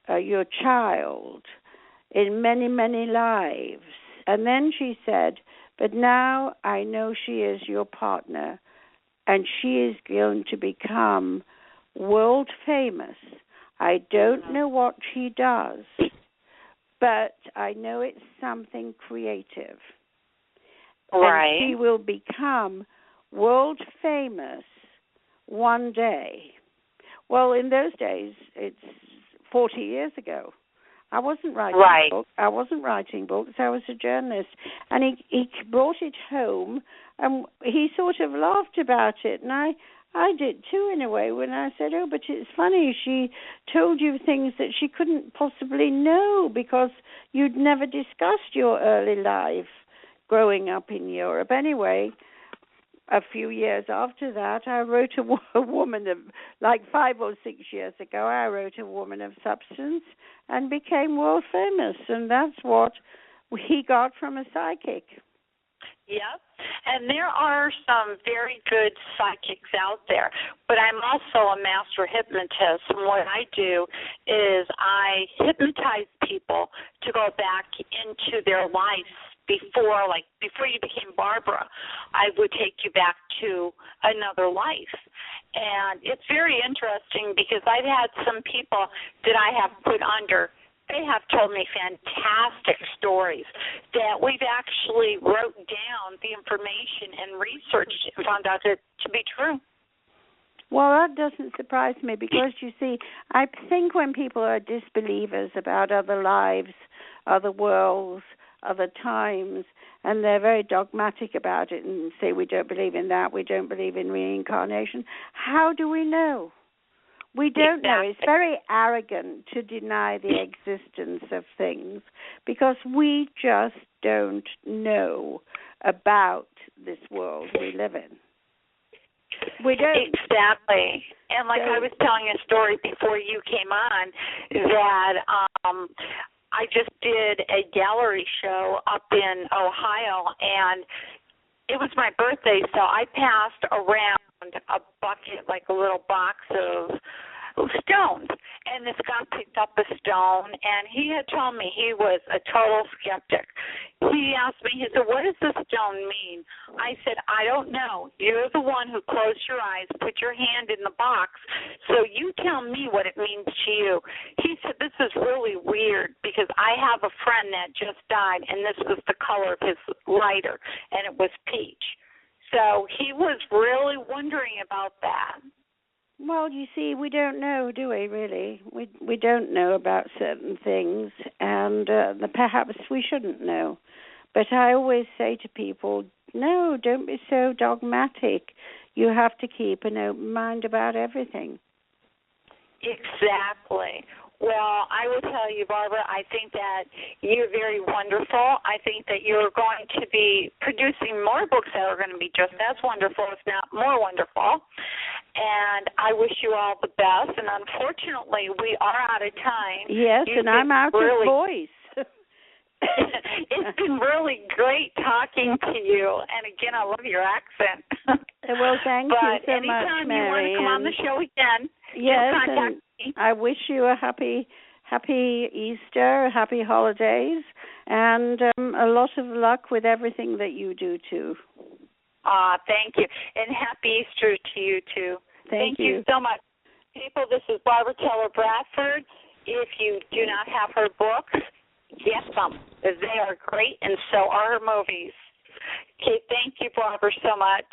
your child in many, many lives. And then she said, but now I know she is your partner, and she is going to become world famous. I don't know what she does, but I know it's something creative. Right. And she will become world famous one day. Well, in those days, it's 40 years ago. I wasn't writing books. I wasn't writing books. I was a journalist. And he brought it home, and he sort of laughed about it. And I did too, in a way, when I said, oh, but it's funny, she told you things that she couldn't possibly know because you'd never discussed your early life growing up in Europe. Anyway, a few years after that, I wrote a woman of, like 5 or 6 years ago, I wrote A Woman of Substance and became world famous. And that's what he got from a psychic. Yep. And there are some very good psychics out there, but I'm also a master hypnotist. And what I do is I hypnotize people to go back into their lives before you became Barbara. I would take you back to another life. And it's very interesting because I've had some people that I have put under. They have told me fantastic stories that we've actually wrote down the information and researched and found out it to be true. Well, that doesn't surprise me because, you see, I think when people are disbelievers about other lives, other worlds, other times, and they're very dogmatic about it and say we don't believe in that, we don't believe in reincarnation, how do we know? We don't know. It's very arrogant to deny the existence of things because we just don't know about this world we live in. We don't. Exactly. And like I was telling a story before you came on that I just did a gallery show up in Ohio, and it was my birthday, so I passed around a bucket, like a little box of stones, and this guy picked up a stone, and he had told me he was a total skeptic. He asked me, he said, what does this stone mean? I said, I don't know. You're the one who closed your eyes, put your hand in the box, so you tell me what it means to you. He said, this is really weird because I have a friend that just died, and this was the color of his lighter, and it was peach. So he was really wondering about that. Well, you see, we don't know, do we, really? We don't know about certain things, and perhaps we shouldn't know. But I always say to people, no, don't be so dogmatic. You have to keep an open mind about everything. Exactly. Well, I will tell you, Barbara, I think that you're very wonderful. I think that you're going to be producing more books that are going to be just as wonderful, if not more wonderful. And I wish you all the best. And unfortunately, we are out of time. Yes, and I'm out of voice. It's been really great talking to you. And again, I love your accent. Well, thank you so much, anytime you Mary. want to come on the show again, yes, just contact me. I wish you a happy Easter, happy holidays, and a lot of luck with everything that you do, too. Thank you. And happy Easter to you, too. Thank you so much. People, this is Barbara-Taylor-Bradford. If you do not have her books, get them. They are great, and so are her movies. Okay, thank you, Barbara, so much.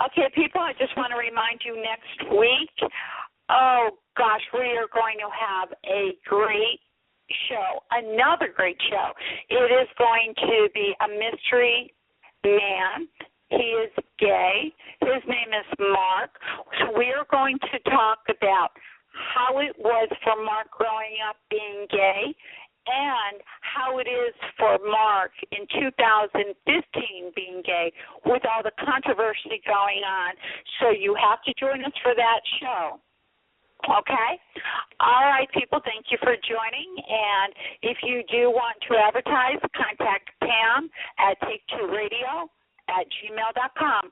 Okay, people, I just want to remind you next week, we are going to have a great show, another great show. It is going to be a mystery man. He is gay. His name is Mark. So we are going to talk about how it was for Mark growing up being gay and how it is for Mark in 2015 being gay with all the controversy going on. So you have to join us for that show. Okay? All right, people, thank you for joining. And if you do want to advertise, contact Pam at Take Two Radio. barbara-taylor-bradford@gmail.com.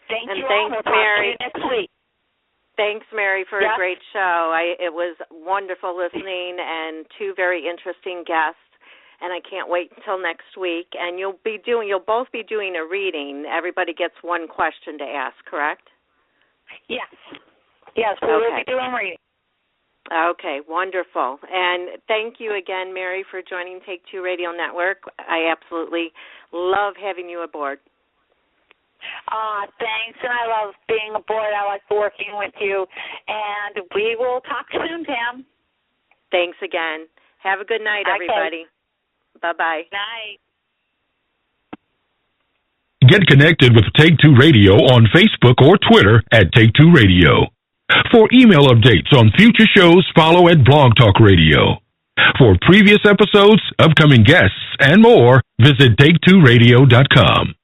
Thank you all. Thanks, We'll talk Mary. to you next week. Thanks, Mary, for a great show. It was wonderful listening and two very interesting guests. And I can't wait until next week. And you'll both be doing a reading. Everybody gets one question to ask, correct? Yes. Yes, we will be doing reading. Okay, wonderful. And thank you again, Mary, for joining Take Two Radio Network. I absolutely love having you aboard. Thanks, and I love being aboard. I like working with you. And we will talk soon, Pam. Thanks again. Have a good night, everybody. Bye-bye. Night. Get connected with Take Two Radio on Facebook or Twitter at Take Two Radio. For email updates on future shows, follow at Blog Talk Radio. For previous episodes, upcoming guests, and more, visit take2radio.com.